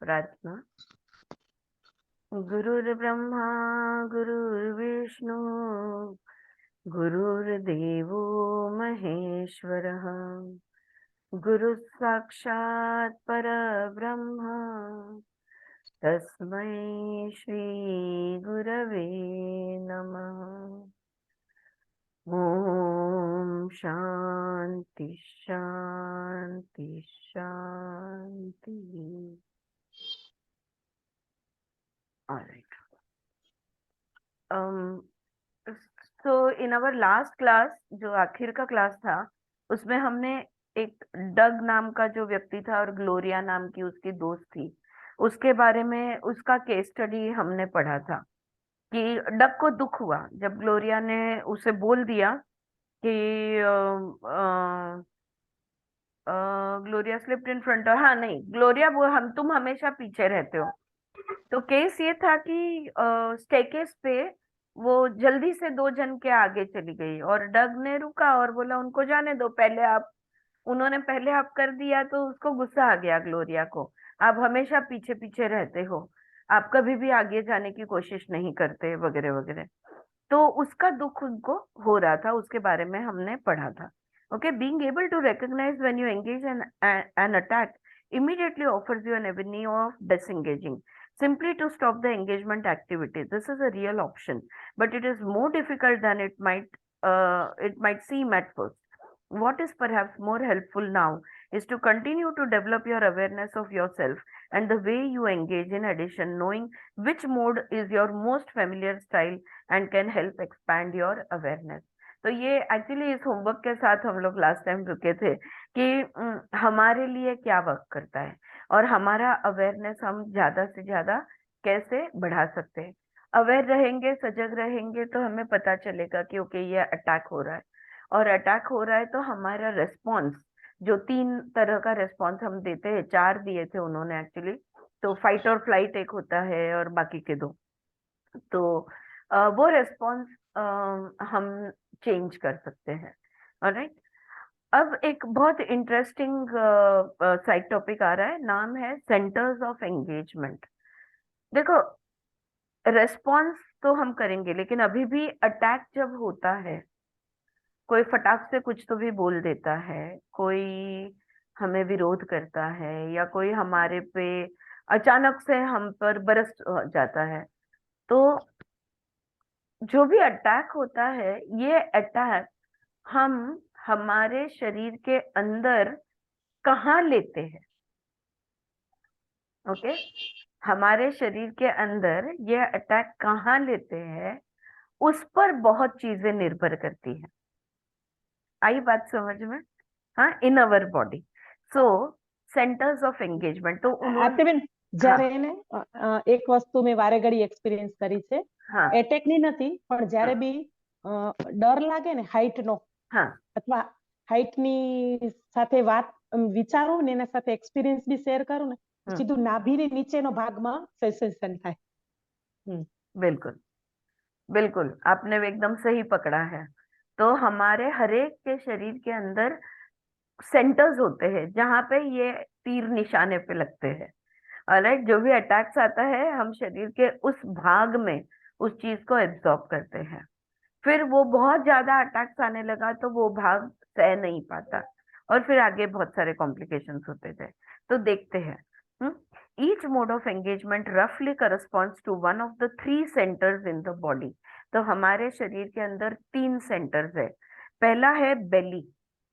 प्रार्थना। गुरुर्ब्रह्मा गुरुर्विष्णु गुरुर्देवो महेश्वरः गुरुः साक्षात् परब्रह्म तस्मै श्री गुरवे नमः। ओम शांति शांति शांति। Alright, so in our last class, जो आखिर का क्लास था, उसमें हमने एक डग नाम का जो व्यक्ति था और ग्लोरिया नाम की उसकी दोस्त थी, उसके बारे में उसका केस स्टडी हमने पढ़ा था कि डग को दुख हुआ जब ग्लोरिया ने उसे बोल दिया कि ग्लोरिया स्लिप्ड इन फ्रंट, हाँ नहीं, ग्लोरिया वो तुम हमेशा पीछे रहते हो। तो केस ये था कि स्टेकेस पे वो जल्दी से दो जन के आगे चली गई और डग ने रुका और बोला उनको जाने दो, पहले आप, उन्होंने पहले आप कर दिया तो उसको गुस्सा आ गया ग्लोरिया को। आप हमेशा पीछे पीछे रहते हो, आप कभी भी आगे जाने की कोशिश नहीं करते, वगैरह वगैरह। तो उसका दुख उनको हो रहा था, उसके बारे में हमने पढ़ा था। Okay, being able to recognise when you engage an attack immediately offers you an avenue of disengaging simply to stop the engagement activity. This is a real option, but it is more difficult than it might seem at first. What is perhaps more helpful now is to continue to develop your awareness of yourself and the way you engage. In addition, knowing which mode is your most familiar style and can help expand your awareness. तो ये actually इस homework के साथ हम लोग last time रुके थे कि हमारे लिए क्या वर्क करता है और हमारा अवेयरनेस हम ज्यादा से ज्यादा कैसे बढ़ा सकते हैं। अवेयर रहेंगे, सजग रहेंगे तो हमें पता चलेगा कि ओके ये अटैक हो रहा है, और अटैक हो रहा है तो हमारा रेस्पॉन्स, जो तीन तरह का रेस्पॉन्स हम देते हैं, चार दिए थे उन्होंने एक्चुअली, तो फाइट और फ्लाइट एक होता है और बाकी के दो, तो वो रेस्पॉन्स हम चेंज कर सकते हैं। ऑलराइट, अब एक बहुत इंटरेस्टिंग साइड टॉपिक आ रहा है, नाम है सेंटर्स ऑफ एंगेजमेंट। देखो, रेस्पॉन्स तो हम करेंगे, लेकिन अभी भी अटैक जब होता है, कोई फटाक से कुछ तो भी बोल देता है, कोई हमें विरोध करता है, या कोई हमारे पे अचानक से हम पर बरस जाता है, तो जो भी अटैक होता है, ये अटैक हम हमारे शरीर के अंदर कहाँ लेते हैं। ओके, हमारे शरीर के अंदर ये अटैक कहाँ लेते हैं, उस पर बहुत चीजें निर्भर करती हैं। आई बात समझ में? हाँ, in our body. So centres of engagement, तो उन्होंने, આરતીબેન, हाँ જ્યારે એને એક વસ્તુ મેં વારે ઘડી એક્સપિરિયન્સ કરી છે, हाँ એટેકની નથી પણ જ્યારે બી ડર લાગે ને હાઈટ નો, हाँ અથવા હાઈટની સાથે વાત વિચારું ને એના સાથે એક્સપિરિયન્સ બી શેર કરું ને, हम्म, સીધું નાભીની નીચેનો ભાગમાં સેન્સેશન થાય। बिल्कुल बिल्कुल, आपने एकदम सही पकड़ा है। तो हमारे हरेक के शरीर के अंदर सेंटर्स होते हैं जहां पे ये तीर निशाने पे लगते हैं। ऑलराइट, जो भी अटैक्स आता है हम शरीर के उस भाग में उस चीज को एब्जॉर्ब करते हैं। फिर वो बहुत ज्यादा अटैक्स आने लगा तो वो भाग सह नहीं पाता, और फिर आगे बहुत सारे कॉम्प्लिकेशंस होते थे। तो देखते हैं, ईच मोड ऑफ एंगेजमेंट रफली corresponds to one of the three centres in the body. तो हमारे शरीर के अंदर तीन सेंटर्स है। पहला है बेली,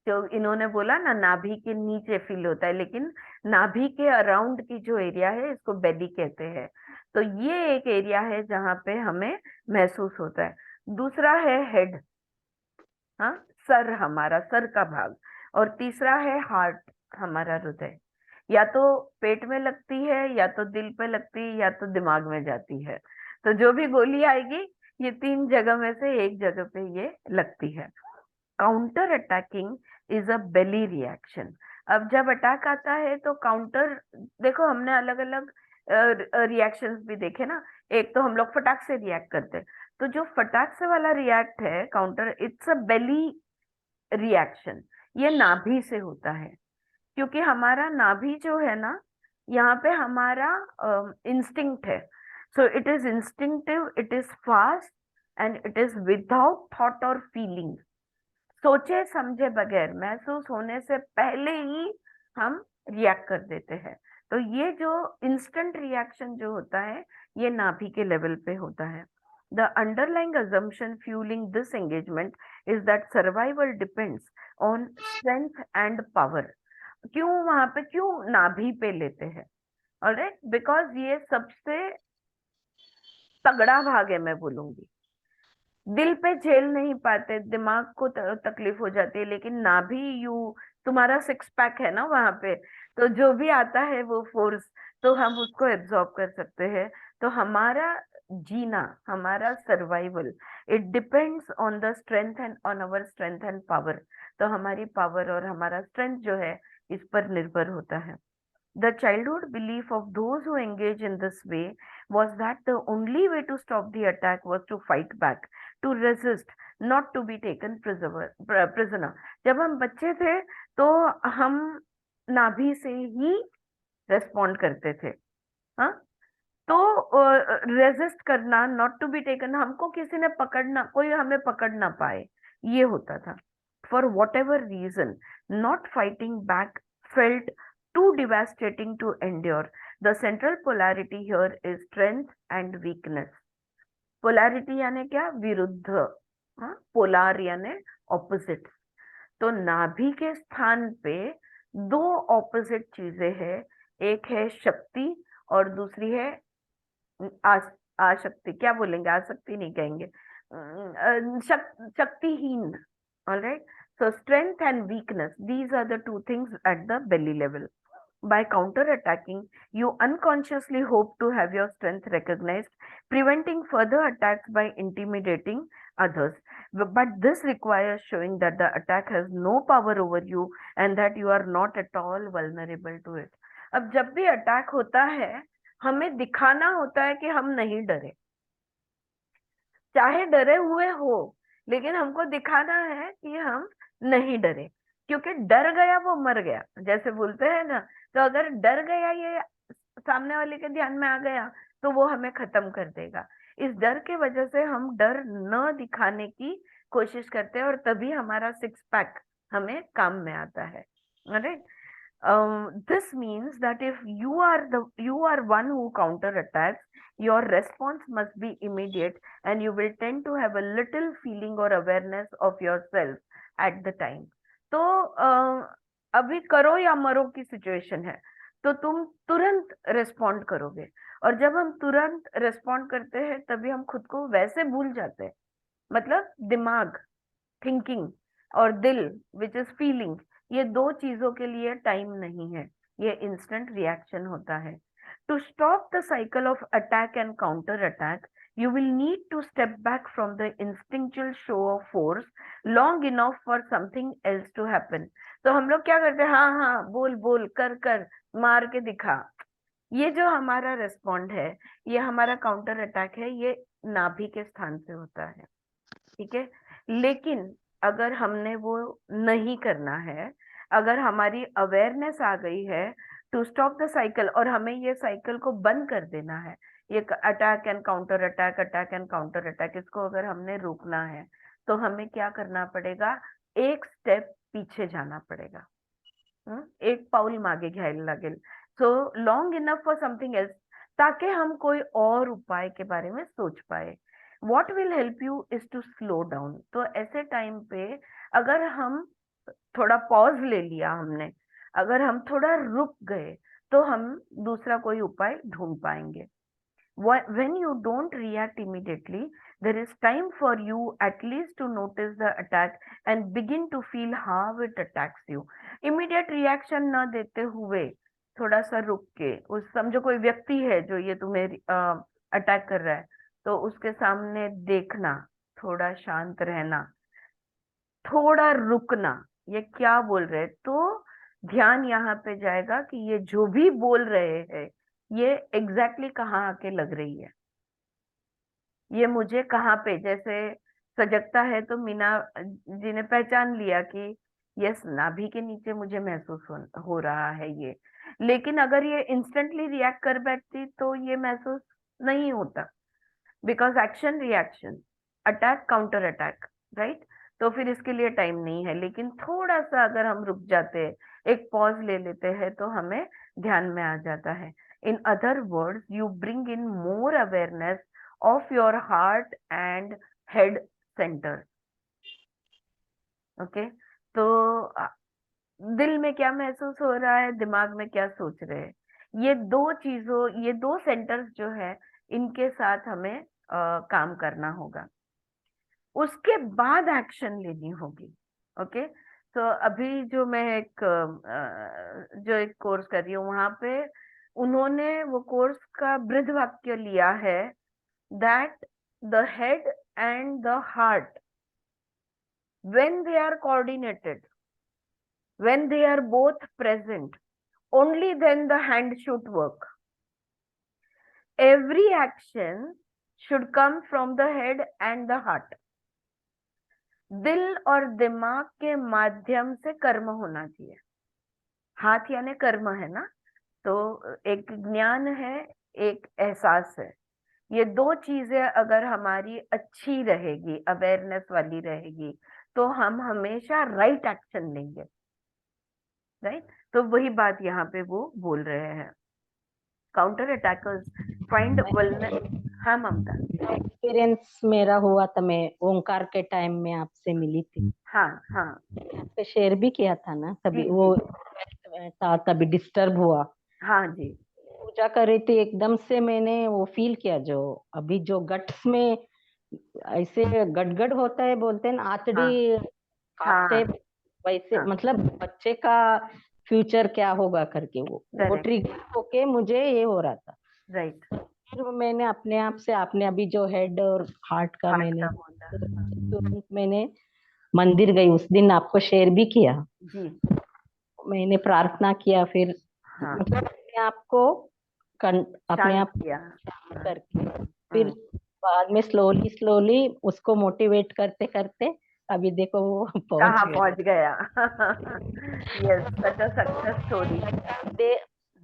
जो इन्होंने बोला ना, नाभि के नीचे फील होता है, लेकिन नाभि के अराउंड की जो एरिया है इसको बेली कहते हैं। तो ये एक एरिया है जहाँ पे हमें महसूस होता है। दूसरा है हेड, हाँ, सर, हमारा सर का भाग। और तीसरा है हार्ट, हमारा हृदय। या तो पेट में लगती है, या तो दिल पे लगती है, या तो दिमाग में जाती है। तो जो भी गोली आएगी, ये तीन जगह में से एक जगह पे ये लगती है। Counter attacking is a belly reaction. अब जब अटैक आता है तो काउंटर, देखो हमने अलग अलग रिएक्शंस भी देखे ना। एक तो हम लोग फटाक से रिएक्ट करते हैं, तो जो फटाक से वाला रिएक्ट है counter, it's a belly reaction. ये नाभि से होता है, क्योंकि हमारा नाभि जो है ना, यहाँ पे हमारा इंस्टिंक्ट है. So it is instinctive, it is fast and it is without thought और फीलिंग. सोचे समझे बगैर, महसूस होने से पहले ही हम रिएक्ट कर देते हैं. तो ये जो इंस्टेंट रिएक्शन जो होता है, ये नाभि के लेवल पे होता है. The underlying assumption fueling this engagement is that survival depends on strength and power. क्यों वहां पे, क्यों नाभि पे लेते हैं? ऑलराइट, बिकॉज ये सबसे तगड़ा भाग है, मैं बोलूंगी. दिल पे झेल नहीं पाते, दिमाग को तकलीफ हो जाती है, लेकिन नाभि, यू, तुम्हारा सिक्स पैक है ना वहां पे, तो जो भी आता है वो फोर्स, तो हम उसको एब्जॉर्ब कर सकते हैं. तो हमारा जीना, हमारा survival, it depends on the strength and on our strength and power. तो हमारी पावर और हमारा स्ट्रेंथ जो है, इस पर निर्भर होता है. The childhood belief of those who engage in this way was that the only way to stop the attack was to fight back, to resist, not to be taken prisoner. जब हम बच्चे थे तो हम नाभि से ही रेस्पॉन्ड करते थे. हाँ, तो रेजिस्ट करना, नॉट टू बी टेकन, हमको किसी ने पकड़ना, कोई हमें पकड़ ना पाए, ये होता था. For whatever reason, not fighting back felt too devastating to endure. The central polarity here is strength and weakness. Polarity यानी क्या? विरुद्ध. हाँ, पोलार यानी ऑपोजिट. तो नाभि के स्थान पे दो ऑपोजिट चीजें हैं. एक है शक्ति और दूसरी है आशक्ति. क्या बोलेंगे? आसक्ति नहीं कहेंगे, शक्तिहीन. Alright. So strength and weakness, these are the two things at the belly level. By counter-attacking, you unconsciously hope to have your strength recognized, preventing further attacks by intimidating others. But this requires showing that the attack has no power over you and that you are not at all vulnerable to it. अब जब भी attack होता है, हमें दिखाना होता है कि हम नहीं डरे. चाहे डरे हुए हो, लेकिन हमको दिखाना है कि हम नहीं डरे. क्योंकि डर गया वो मर गया, जैसे बोलते हैं ना. तो अगर डर गया, ये सामने वाले के ध्यान में आ गया, तो वो हमें खत्म कर देगा. इस डर के वजह से हम डर न दिखाने की कोशिश करते हैं, और तभी हमारा सिक्स पैक हमें काम में आता है. Right. This means that if you are one who counter attacks, your response must be immediate, and you will tend to have a little feeling or awareness of yourself at the time. तो अभी करो या मरो की situation है, तो तुम तुरंत रेस्पॉन्ड करोगे. और जब हम तुरंत रेस्पॉन्ड करते हैं, तभी हम खुद को वैसे भूल जाते हैं. मतलब दिमाग, थिंकिंग, और दिल, विच इज फीलिंग, ये दो चीजों के लिए टाइम नहीं है. ये इंस्टेंट रिएक्शन होता है. To stop the cycle of attack and counter attack, you will need to step back from the instinctual show of force long enough for something else to happen. तो हम लोग क्या करते हैं? हाँ हाँ, बोल बोल, कर कर, मार के दिखा. ये जो हमारा रेस्पॉन्ड है, ये हमारा काउंटर अटैक है, ये नाभि के स्थान पे होता है. ठीक है. लेकिन अगर हमने वो नहीं करना है, अगर हमारी अवेयरनेस आ गई है टू स्टॉप द साइकिल, और हमें ये साइकिल को बंद कर देना है, ये attack and counter attack, attack and counter attack, इसको अगर हमने रोकना है, तो हमें क्या करना पड़ेगा? एक स्टेप पीछे जाना पड़ेगा. एक पाऊल मागे घ्यायला लागेल. So long enough for something else, ताकि हम कोई और उपाय के बारे में सोच पाए. What will help you is to slow down. तो ऐसे टाइम पे अगर हम थोड़ा पॉज ले लिया हमने, अगर हम थोड़ा रुक गए, तो हम दूसरा कोई उपाय ढूंढ पाएंगे. When you don't react immediately, there is time for you at least to notice the attack and begin to feel how it attacks you. Immediate reaction ना देते हुए, थोड़ा सा रुक के, उस, समझो कोई व्यक्ति है जो ये तुम्हें अटैक कर रहा है, तो उसके सामने देखना, थोड़ा शांत रहना, थोड़ा रुकना, ये क्या बोल रहे हैं. तो ध्यान यहाँ पे जाएगा कि ये जो भी बोल रहे हैं, ये एग्जैक्टली कहाँ आके लग रही है, ये मुझे कहाँ पे, जैसे सजगता है तो मीना जी ने पहचान लिया कि यस नाभि के नीचे मुझे महसूस हो रहा है ये, लेकिन अगर ये इंस्टेंटली रिएक्ट कर बैठती तो ये महसूस नहीं होता, because action reaction, attack counter attack, right. तो फिर इसके लिए टाइम नहीं है, लेकिन थोड़ा सा अगर हम रुक जाते हैं, एक पॉज ले लेते हैं, तो हमें ध्यान में आ जाता है। In other words you bring in more awareness of your heart and head centre. Okay, तो दिल में क्या महसूस हो रहा है, दिमाग में क्या सोच रहे हैं, ये दो सेंटर्स जो है, इनके साथ हमें काम करना होगा। उसके बाद एक्शन लेनी होगी। ओके, तो अभी जो मैं जो एक कोर्स कर रही हूँ, वहां पे उन्होंने वो कोर्स का बृहद वाक्य लिया है, that the head and the heart when they are coordinated, when they are both present, only then the hand should work. Every action should come from the head and the heart. दिल और दिमाग के माध्यम से कर्म होना चाहिए। हाथ यानी कर्म है ना, तो एक ज्ञान है, एक एहसास है। ये दो चीजें अगर हमारी अच्छी रहेगी, अवेयरनेस वाली रहेगी, तो हम हमेशा राइट एक्शन लेंगे, राइट। तो वही बात यहाँ पे वो बोल रहे हैं, काउंटर अटैकर्स फाइंड वल्नर। हाँ ममता। एक्सपीरियंस मेरा हुआ था, मैं ओंकार के टाइम में आपसे मिली थी, हाँ हाँ पे शेयर भी किया था ना, जी तभी जी, वो था, तभी डिस्टर्ब हुआ, हाँ जी पूजा कर रही थी, एकदम से मैंने वो फील किया, जो अभी जो गट्स में ऐसे गड़गड़ होता है, बोलते हैं ना, हाँ आतड़ी कांपते, हाँ वैसे हाँ, मतलब बच्चे का फ्यूचर क्या होगा करके वो करेक्ट, ट्रिगर होके मुझे ये हो रहा था। राइट। फिर मैंने अपने आप से, आपने अभी जो हेड और हार्ट का हार्ट मैंने का बोला, हाँ, तुरंत मैंने मंदिर गई, उस दिन आपको शेयर भी किया, जी मैंने प्रार्थना किया, फिर हाँ, मतलब अपने आप को अपने शांत आप किया, शांत हाँ, करके, फिर हम्म, बाद में स्लोली स्लोली उसको मोटिवेट करते करते अभी देखो वो पहुंच कहाँ गए। पहुंच गया। Yes, such a success story. They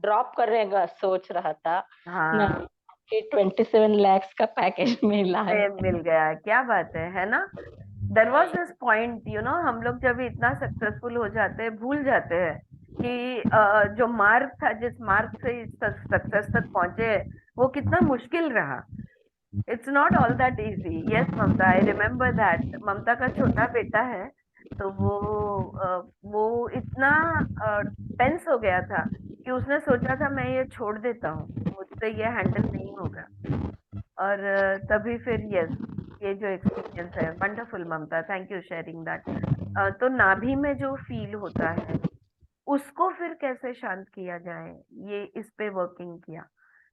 drop करेगा सोच रहा था ना, हाँ, कि 27 lakhs का पैकेज मिला है। मिल गया, क्या बात है ना। देयर वाज दिस पॉइंट, हम लोग जब इतना सक्सेसफुल हो जाते हैं, भूल जाते हैं कि जो मार्ग था, जिस मार्ग से इस सक्सेस तक पहुंचे, वो कितना मुश्किल रहा। It's not all that easy. Yes Mamta, I remember that. Mamta का छोटा बेटा है, तो वो इतना टेंस हो गया था कि उसने सोचा था मैं ये छोड़ देता हूँ, मुझसे ये हैंडल नहीं होगा। और तभी फिर यस, ये जो एक्सपीरियंस है wonderful Mamata, thank you sharing that. तो नाभि में जो फील होता है, उसको फिर कैसे शांत किया जाए, ये इस पे वर्किंग किया।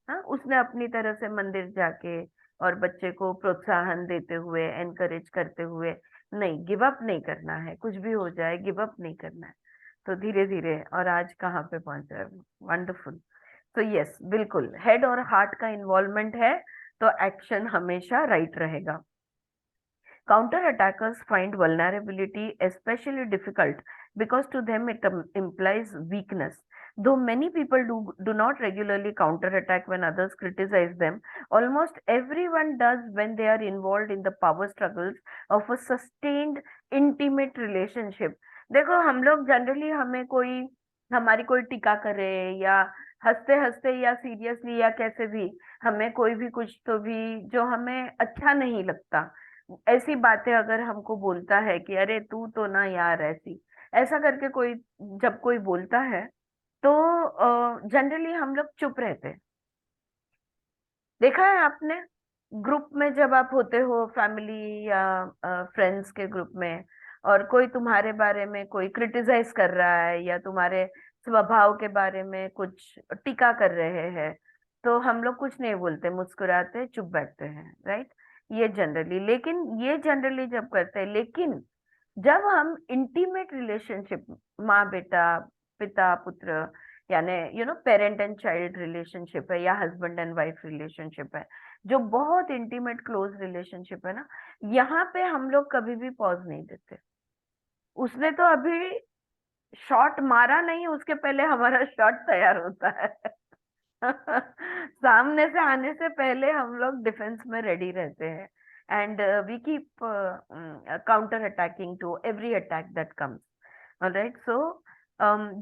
हाँ, उसने अपनी तरह से मंदिर जाके और बच्चे को प्रोत्साहन देते हुए, एनकरेज करते हुए, नहीं गिव अप नहीं करना है, कुछ भी हो जाए गिव अप नहीं करना है। तो धीरे धीरे, और आज कहाँ पे पहुंचा है, वंडरफुल। तो यस, बिल्कुल हेड और हार्ट का इन्वॉल्वमेंट है, तो एक्शन हमेशा राइट रहेगा। Counterattackers find vulnerability especially difficult because to them it implies weakness. Though many people do not regularly counterattack when others criticize them, almost everyone does when they are involved in the power struggles of a sustained intimate relationship. देखो, हम लोग generally, हमारी कोई टीका करे, या हंसते हंसते या सीरियसली या कैसे भी, हमें कोई भी कुछ तो भी जो हमें अच्छा नहीं लगता, ऐसी बातें अगर हमको बोलता है कि अरे तू तो ना यार, ऐसी ऐसा करके कोई जब कोई बोलता है, तो जनरली हम लोग चुप रहते हैं। देखा है आपने, ग्रुप में जब आप होते हो, फैमिली या फ्रेंड्स के ग्रुप में, और कोई तुम्हारे बारे में कोई क्रिटिसाइज कर रहा है, या तुम्हारे स्वभाव के बारे में कुछ टीका कर रहे हैं, तो हम लोग कुछ नहीं बोलते, मुस्कुराते चुप बैठते हैं, राइट। ये जनरली जब करते हैं, लेकिन जब हम इंटीमेट रिलेशनशिप, माँ बेटा, पिता पुत्र, यानी पेरेंट एंड चाइल्ड रिलेशनशिप है, या हस्बैंड एंड वाइफ रिलेशनशिप है, जो बहुत इंटीमेट क्लोज रिलेशनशिप है ना, यहाँ पे हम लोग कभी भी पॉज नहीं देते। उसने तो अभी शॉट मारा नहीं उसके पहले हमारा शॉट तैयार होता है। सामने से आने से पहले हम लोग डिफेंस में रेडी रहते हैं, and we keep counter attacking to every attack that comes. Alright, so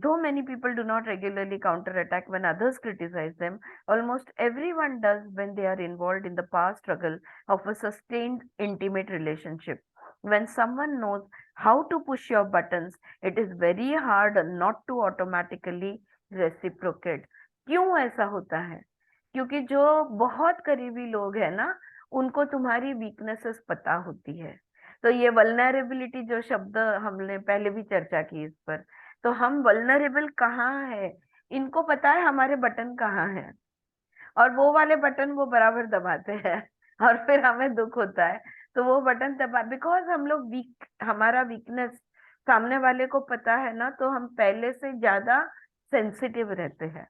though many people do not regularly counterattack when others criticize them, almost everyone does when they are involved in the power struggle of a sustained intimate relationship. When someone knows how to push your buttons, it is very hard not to automatically reciprocate. क्यों ऐसा होता है? क्योंकि जो बहुत करीबी लोग हैं ना, उनको तुम्हारी वीकनेसेस पता होती है। तो ये वल्नरेबिलिटी जो शब्द हमने पहले भी चर्चा की इस पर, तो हम वल्नरेबल कहाँ है, इनको पता है हमारे बटन कहाँ है, और वो वाले बटन वो बराबर दबाते हैं और फिर हमें दुख होता है। तो वो बटन दबा, बिकॉज हम लोग वीक, हमारा वीकनेस सामने वाले को पता है ना, तो हम पहले से ज्यादा सेंसिटिव रहते हैं,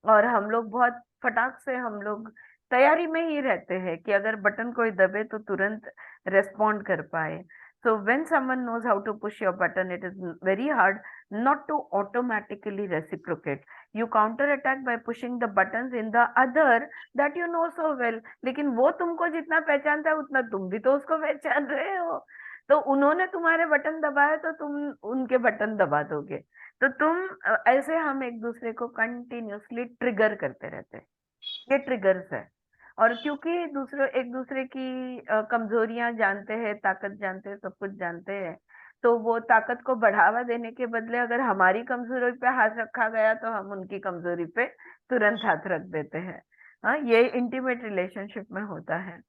और हम लोग बहुत फटाक से हम लोग तैयारी में ही रहते हैं कि अगर बटन कोई दबे तो तुरंत रेस्पॉन्ड कर पाए। So when someone knows how to push your button, it is very hard not to automatically reciprocate. You counter attack by pushing the buttons in the other that you know so well. लेकिन वो तुमको जितना पहचानता है उतना तुम भी तो उसको पहचान रहे हो। तो उन्होंने तुम्हारे बटन दबाए तो तुम उनके बटन दबा दोगे। तो ऐसे हम एक दूसरे को कंटिन्यूअसली ट्रिगर करते रहते हैं। ये ट्रिगर्स है। और क्योंकि एक दूसरे की कमजोरियां जानते हैं, ताकत जानते हैं, सब कुछ जानते हैं, तो वो ताकत को बढ़ावा देने के बदले अगर हमारी कमजोरी पे हाथ रखा गया तो हम उनकी कमजोरी पे तुरंत हाथ रख देते हैं। हाँ, ये इंटीमेट रिलेशनशिप में होता है।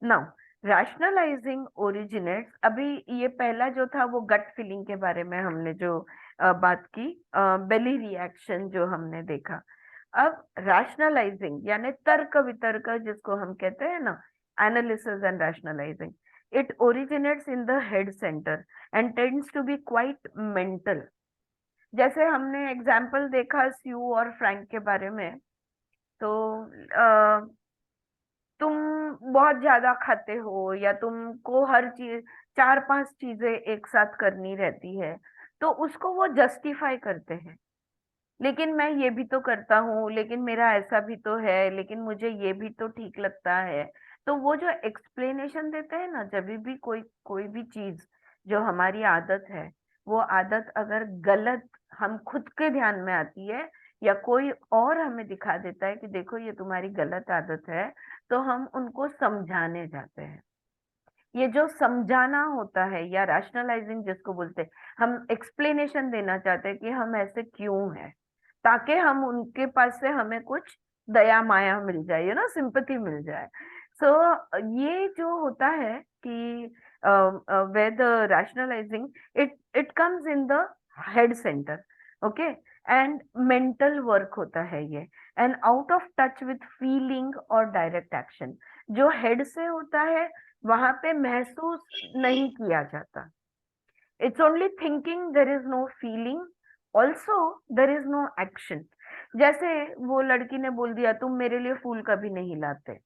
नाउ रैशनलाइजिंग ओरिजिनेट्स, अभी ये पहला जो था वो गट फीलिंग के बारे में हमने जो बात की, बेली रिएक्शन जो हमने देखा। अब रैशनलाइजिंग यानी तर्क वितर्क जिसको हम कहते हैं ना, analysis and rationalising, it originates in the head center and tends to be quite mental. जैसे हमने एग्जाम्पल देखा स्यू और फ्रैंक के बारे में, तो तुम बहुत ज्यादा खाते हो या तुमको हर चीज 4-5 चीजें एक साथ करनी रहती है, तो उसको वो जस्टिफाई करते हैं। लेकिन मैं ये भी तो करता हूँ, लेकिन मेरा ऐसा भी तो है, लेकिन मुझे ये भी तो ठीक लगता है। तो वो जो एक्सप्लेनेशन देते हैं ना, जब भी कोई कोई भी चीज जो हमारी आदत है, वो आदत अगर गलत हम खुद के ध्यान में आती है या कोई और हमें दिखा देता है कि देखो ये तुम्हारी गलत आदत है, तो हम उनको समझाने जाते हैं। ये जो समझाना होता है या रैशनलाइजिंग जिसको बोलते हैं, हम एक्सप्लेनेशन देना चाहते हैं कि हम ऐसे क्यों हैं, ताकि हम उनके पास से हमें कुछ दया माया मिल जाए, ना सिंपैथी मिल जाए। सो ये जो होता है कि with rationalizing, it comes in the head center, okay, and mental work होता है ये, and out of touch with feeling और direct action। जो हेड से होता है वहां पे महसूस नहीं किया जाता, it's only thinking, there is no feeling, also there is no action. जैसे वो लड़की ने बोल दिया तुम मेरे लिए फूल कभी नहीं लाते,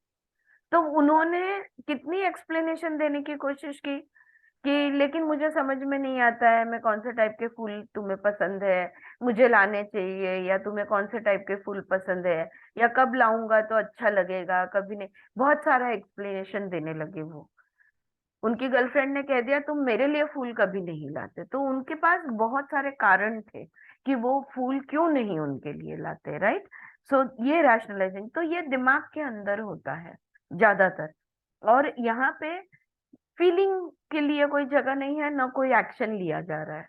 तो उन्होंने कितनी एक्सप्लेनेशन देने की कोशिश की कि लेकिन मुझे समझ में नहीं आता है मैं कौन से टाइप के फूल तुम्हें पसंद है, मुझे लाने चाहिए, या तुम्हें कौन से टाइप के फूल पसंद है, या कब लाऊंगा तो अच्छा लगेगा, कभी नहीं। बहुत सारा एक्सप्लेनेशन देने लगे वो। उनकी गर्लफ्रेंड ने कह दिया तुम मेरे लिए फूल कभी नहीं लाते, तो उनके पास बहुत सारे कारण थे कि वो फूल क्यों नहीं उनके लिए लाते, राइट। सो ये रैशनलाइजिंग, तो ये दिमाग के अंदर होता है ज्यादातर, और यहाँ पे फीलिंग के लिए कोई जगह नहीं है, ना कोई एक्शन लिया जा रहा है।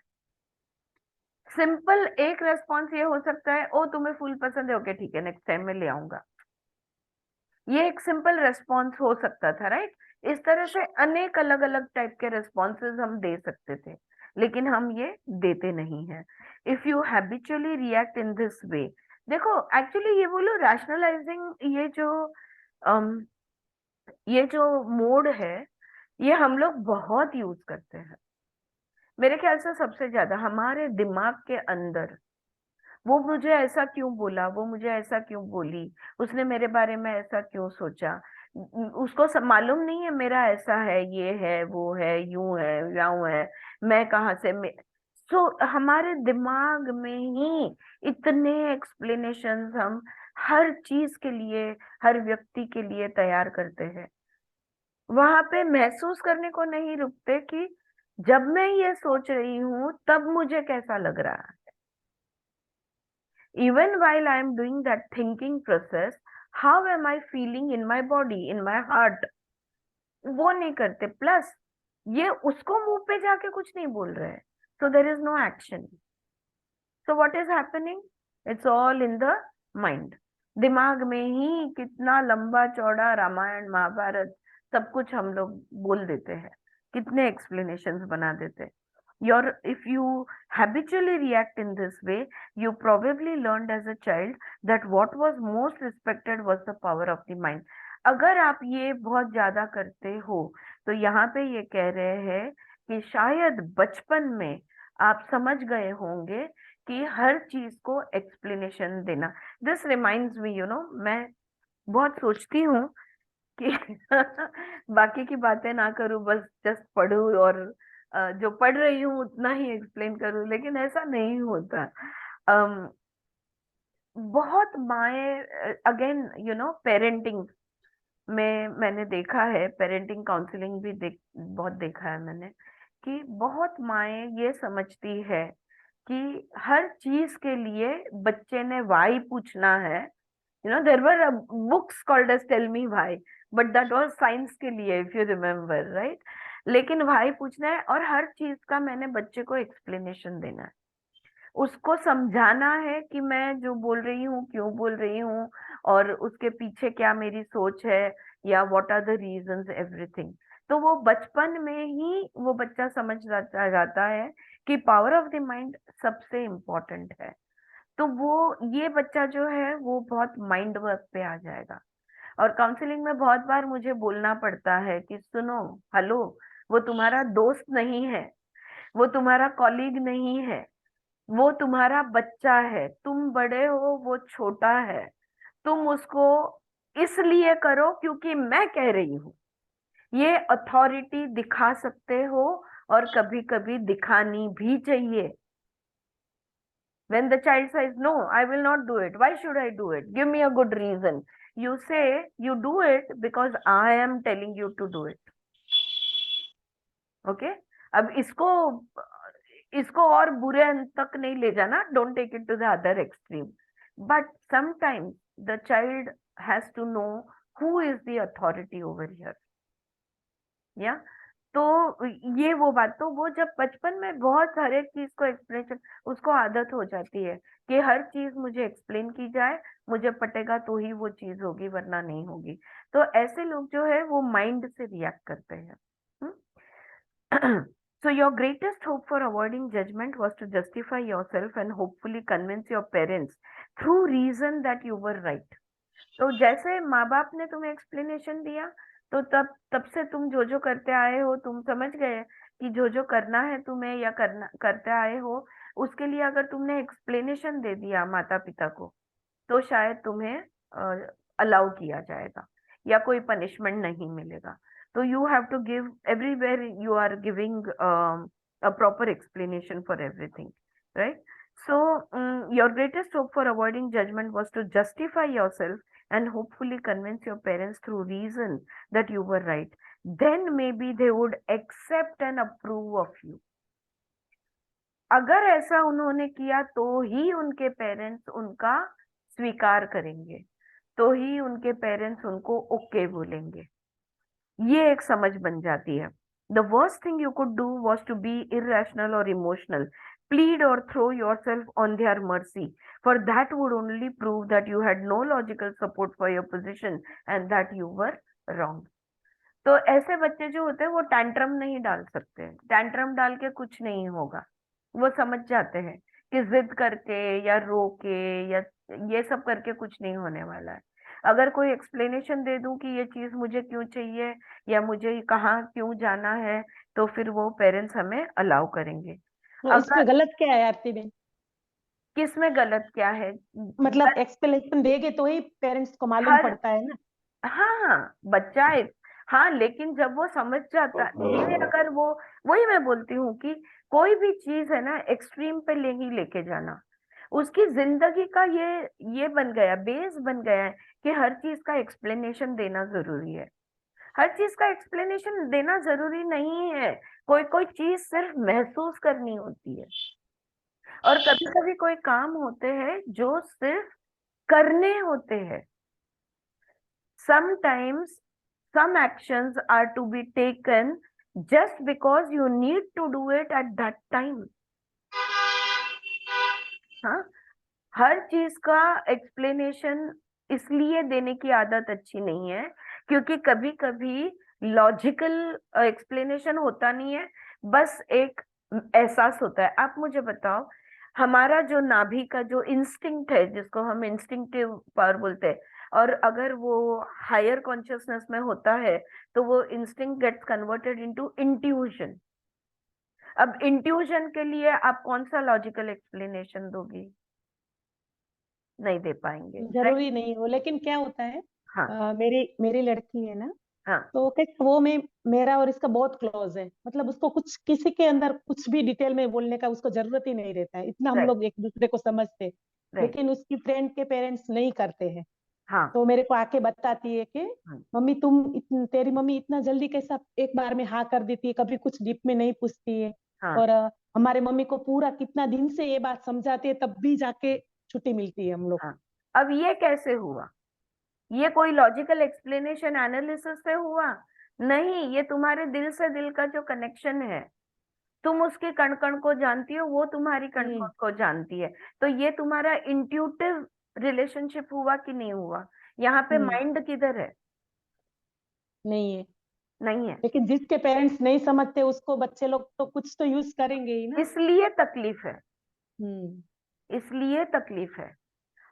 सिंपल एक रेस्पॉन्स ये हो सकता है, ओ तुम्हें फूल पसंद है, ओके ठीक है नेक्स्ट टाइम मैं ले आऊंगा। ये एक सिंपल रेस्पॉन्स हो सकता था, राइट। इस तरह से अनेक अलग अलग टाइप के रेस्पॉन्सेज हम दे सकते थे, लेकिन हम ये देते नहीं है। If you habitually react in this way, देखो एक्चुअली ये बोलो रैशनलाइजिंग, ये जो मोड है, ये हम लोग बहुत यूज करते हैं। मेरे ख्याल से सबसे ज्यादा हमारे दिमाग के अंदर, वो मुझे ऐसा क्यों बोला, वो मुझे ऐसा क्यों बोली, उसने मेरे बारे में ऐसा क्यों सोचा, उसको मालूम नहीं है मेरा ऐसा है, ये है, वो है, यूं है, याऊं है, मैं कहाँ से सो हमारे दिमाग में ही इतने एक्सप्लेनेशंस हम हर चीज के लिए, हर व्यक्ति के लिए तैयार करते हैं। वहां पे महसूस करने को नहीं रुकते कि जब मैं ये सोच रही हूं तब मुझे कैसा लग रहा है। Even while I am doing that thinking process, how am I feeling in my body, in my heart? वो नहीं करते। प्लस ये उसको मुंह पे जाके कुछ नहीं बोल रहे हैं, so there is no action. So what is happening? It's all in the mind. दिमाग में ही कितना लंबा चौड़ा रामायण महाभारत सब कुछ हम लोग बोल देते हैं, कितने explanations बना देते हैं। If you habitually react in this way, you probably learned as a child that what was most respected was the power of the mind. अगर आप ये बहुत ज्यादा करते हो तो यहाँ पे ये कह रहे हैं कि शायद बचपन में आप समझ गए होंगे कि हर चीज को एक्सप्लेनेशन देना। दिस रिमाइंड्स मी, मैं बहुत सोचती हूँ कि बाकी की बातें ना करूं, बस जस्ट पढूं और जो पढ़ रही हूँ उतना ही एक्सप्लेन करूं, लेकिन ऐसा नहीं होता। अम, बहुत माए, अगेन पेरेंटिंग में मैंने देखा है, पेरेंटिंग काउंसलिंग भी बहुत देखा है मैंने, कि बहुत माए ये समझती है कि हर चीज के लिए बच्चे ने वाई पूछना है। There were books called as tell me why, but that was science के लिए, इफ यू रिमेम्बर, राइट। लेकिन व्हाई पूछना है और हर चीज का मैंने बच्चे को एक्सप्लेनेशन देना है, उसको समझाना है कि मैं जो बोल रही हूँ क्यों बोल रही हूँ और उसके पीछे क्या मेरी सोच है, या what are the reasons, everything. तो वो बचपन में ही वो बच्चा समझ जाता है कि पावर ऑफ द माइंड सबसे इम्पोर्टेंट है। तो वो ये बच्चा जो है वो बहुत माइंड वर्क पे आ जाएगा। और काउंसलिंग में बहुत बार मुझे बोलना पड़ता है कि सुनो, हेलो, वो तुम्हारा दोस्त नहीं है, वो तुम्हारा कॉलीग नहीं है, वो तुम्हारा बच्चा है। तुम बड़े हो, वो छोटा है। तुम उसको इसलिए करो क्योंकि मैं कह रही हूं। ये अथॉरिटी दिखा सकते हो और कभी कभी दिखानी भी चाहिए। When the child says, no, I will not do it. Why should I do it? Give me a good reason. You say, you do it because I am telling you to do it. Okay? अब इसको और बुरे अंत तक नहीं ले जाना. Don't take it to the other extreme. But sometimes the child has to know who is the authority over here. Yeah? तो ये वो बात, तो वो जब बचपन में बहुत हर एक चीज को एक्सप्लेनेशन, उसको आदत हो जाती है कि हर चीज मुझे एक्सप्लेन की जाए, मुझे पटेगा तो ही वो चीज होगी, वरना नहीं होगी। तो ऐसे लोग जो है वो माइंड से रिएक्ट करते हैं। So your greatest hope for avoiding judgment was to justify yourself and hopefully convince your parents through reason that you were right. तो जैसे माँ बाप ने तुम्हें एक्सप्लेनेशन दिया, तो तब से तुम जो जो करते आए हो, तुम समझ गए कि जो जो करना है तुम्हें या करते आए हो, उसके लिए अगर तुमने एक्सप्लेनेशन दे दिया माता पिता को, तो शायद तुम्हें अलाउ किया जाएगा या कोई पनिशमेंट नहीं मिलेगा। तो you have to give everywhere, you are giving a proper explanation for everything, right? So, your greatest hope for avoiding judgment was to justify yourself and hopefully convince your parents through reason that you were right. Then maybe they would accept and approve of you. अगर ऐसा उन्होंने किया तो ही उनके parents उनका स्वीकार करेंगे, तो ही उनके पेरेंट्स उनको ओके बोलेंगे। ये एक समझ बन जाती है। The worst thing you could do was to be irrational or emotional, plead or throw yourself on their mercy, for that would only prove that you had no logical support for your position and that you were wrong. तो ऐसे बच्चे जो होते हैं वो tantrum नहीं डाल सकते, टैंट्रम डाल के कुछ नहीं होगा। वो समझ जाते हैं कि जिद करके या रो के या ये सब करके कुछ नहीं होने वाला है। अगर कोई एक्सप्लेनेशन दे दूं कि ये चीज मुझे क्यों चाहिए या मुझे कहाँ क्यों जाना है, तो फिर वो पेरेंट्स हमें अलाउ करेंगे। तो इसमें गलत क्या है आरती बेन? किस में गलत क्या है? मतलब एक्सप्लेनेशन देगे तो ही पेरेंट्स को मालूम हर पड़ता है ना। हाँ, बच्चा हाँ, लेकिन जब वो समझ जाता, ये अगर वो, वही मैं बोलती हूँ कि कोई भी चीज है ना एक्सट्रीम पे नहीं लेके जाना। उसकी जिंदगी का ये बन गया, बेस बन गया है कि हर चीज का एक्सप्लेनेशन देना जरूरी है। हर चीज का एक्सप्लेनेशन देना जरूरी नहीं है। कोई कोई चीज सिर्फ महसूस करनी होती है। और कभी कभी कोई काम होते हैं जो सिर्फ करने होते हैं। Sometimes some actions are to be taken just because you need to do it at that time. हाँ, हर चीज का एक्सप्लेनेशन इसलिए देने की आदत अच्छी नहीं है क्योंकि कभी कभी लॉजिकल एक्सप्लेनेशन होता नहीं है, बस एक एहसास होता है। आप मुझे बताओ, हमारा जो नाभि का जो इंस्टिंक्ट है, जिसको हम इंस्टिंक्टिव पावर बोलते हैं, और अगर वो हायर कॉन्शियसनेस में होता है तो वो instinct gets converted into intuition. अब इंट्यूशन के लिए आप कौन सा लॉजिकल एक्सप्लेनेशन दोगी? नहीं दे पाएंगे, राइट? जरूरी नहीं हो, लेकिन क्या होता है, हाँ, मेरी मेरी लड़की है ना, हाँ, तो कैसे वो मेरा और इसका बहुत क्लोज है। मतलब उसको कुछ किसी के अंदर कुछ भी डिटेल में बोलने का उसको जरूरत ही नहीं रहता है, इतना हम राइट, लोग एक दूसरे को समझते हैं। राइट, लेकिन उसकी फ्रेंड के पेरेंट्स नहीं करते हैं। हाँ, तो मेरे को आके बताती है कि हाँ, मम्मी तेरी मम्मी इतना जल्दी कैसा एक बार में हाँ कर देती है, कभी कुछ डीप में नहीं पूछती है। हाँ, और हमारे मम्मी को पूरा कितना दिन से ये बात समझाते हैं, तब भी जाके छुट्टी मिलती है हम लोग। हाँ। अब ये कैसे हुआ? ये कोई लॉजिकल एक्सप्लेनेशन एनालिसिस से हुआ? नहीं, ये तुम्हारे दिल से दिल का जो कनेक्शन है, तुम उसके कण कण को जानती हो, वो तुम्हारी कण कण हम्म। को जानती है। तो ये तुम्हारा इंट्यूटिव रिलेशनशिप हुआ कि नहीं हुआ? यहाँ पे हम्म। माइंड किधर है? नहीं है। नहीं है। लेकिन जिसके पेरेंट्स नहीं समझते उसको बच्चे लोग तो कुछ तो यूज करेंगे ही ना। इसलिए तकलीफ है, हम्म। इसलिए तकलीफ है।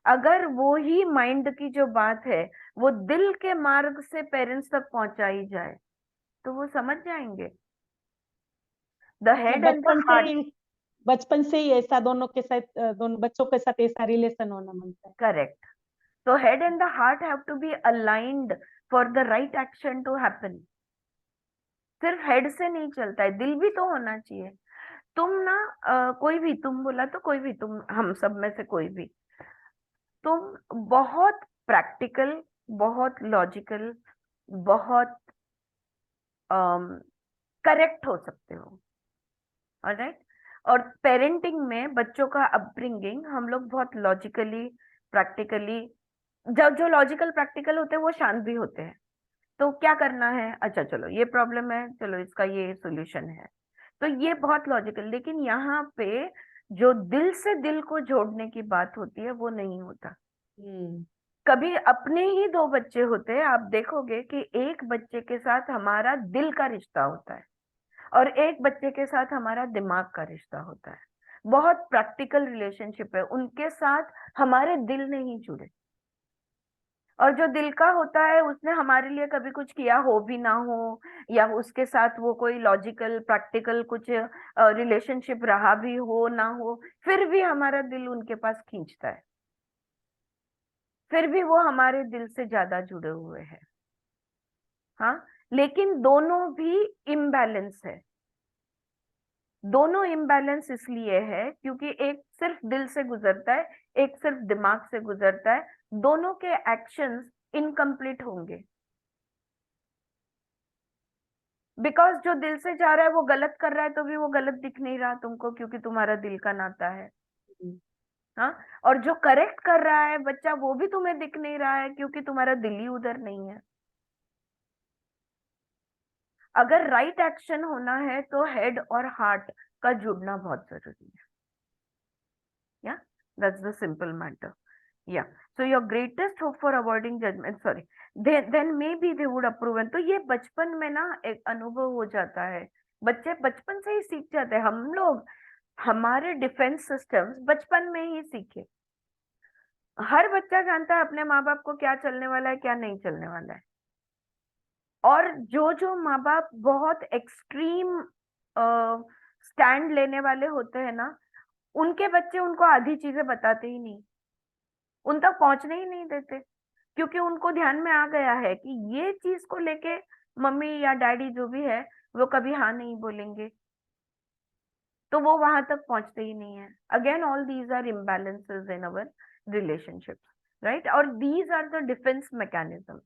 अगर वो ही माइंड की जो बात है वो दिल के मार्ग से पेरेंट्स तक पहुंचाई जाए तो वो समझ जाएंगे। द मतलब हेड एंड द हार्ट। बचपन से ही ऐसा दोनों के साथ, दोनों बच्चों के साथ ऐसा रिलेशन होना मांगता है। करेक्ट। तो head and the heart have to be aligned for the right action to happen. सिर्फ हेड से नहीं चलता है, दिल भी तो होना चाहिए। तुम ना कोई भी, तुम बोला तो कोई भी, तुम हम सब में से कोई भी, तुम बहुत प्रैक्टिकल, बहुत लॉजिकल, बहुत करेक्ट हो सकते हो। ऑलराइट। और पेरेंटिंग में बच्चों का अपब्रिंगिंग हम लोग बहुत लॉजिकली, प्रैक्टिकली, जब जो लॉजिकल प्रैक्टिकल होते हैं वो शांत भी होते हैं। तो क्या करना है, अच्छा चलो ये प्रॉब्लम है, चलो इसका ये सॉल्यूशन है। तो ये बहुत लॉजिकल। लेकिन यहाँ पे जो दिल से दिल को जोड़ने की बात होती है वो नहीं होता। हम्म। कभी अपने ही दो बच्चे होते हैं, आप देखोगे कि एक बच्चे के साथ हमारा दिल का रिश्ता होता है और एक बच्चे के साथ हमारा दिमाग का रिश्ता होता है। बहुत प्रैक्टिकल रिलेशनशिप है, उनके साथ हमारे दिल नहीं जुड़े। और जो दिल का होता है उसने हमारे लिए कभी कुछ किया हो भी ना हो, या उसके साथ वो कोई लॉजिकल प्रैक्टिकल कुछ रिलेशनशिप रहा भी हो ना हो, फिर भी हमारा दिल उनके पास खींचता है। फिर भी वो हमारे दिल से ज्यादा जुड़े हुए हैं। हाँ, लेकिन दोनों भी इम्बैलेंस है। दोनों इम्बैलेंस इसलिए है क्योंकि एक सिर्फ दिल से गुजरता है, एक सिर्फ दिमाग से गुजरता है। दोनों के एक्शंस इनकम्प्लीट होंगे। बिकॉज जो दिल से जा रहा है वो गलत कर रहा है तो भी वो गलत दिख नहीं रहा तुमको, क्योंकि तुम्हारा दिल का नाता है। हाँ, और जो करेक्ट कर रहा है बच्चा वो भी तुम्हें दिख नहीं रहा है क्योंकि तुम्हारा दिल ही उधर नहीं है। अगर राइट एक्शन होना है तो हेड और हार्ट का जुड़ना बहुत जरूरी है। या दैट्स द सिंपल मैटर। या so your greatest hope for avoiding judgment, sorry, then may be they would approve. तो ये बचपन में ना एक अनुभव हो जाता है। बच्चे बचपन से ही सीख जाते हैं। हम लोग हमारे डिफेंस सिस्टम्स बचपन में ही सीखे। हर बच्चा जानता है अपने माँ बाप को क्या चलने वाला है, क्या नहीं चलने वाला है। और जो जो माँ बाप बहुत एक्सट्रीम स्टैंड लेने वाले होते हैं ना, उनके बच्चे उनको आधी चीजें बताते ही नहीं, उन तक पहुंचने ही नहीं देते, क्योंकि उनको ध्यान में आ गया है कि ये चीज को लेके मम्मी या डैडी जो भी है वो कभी हाँ नहीं बोलेंगे, तो वो वहां तक पहुंचते ही नहीं है। Again all these are imbalances in our relationships, right? और these are the defense mechanism.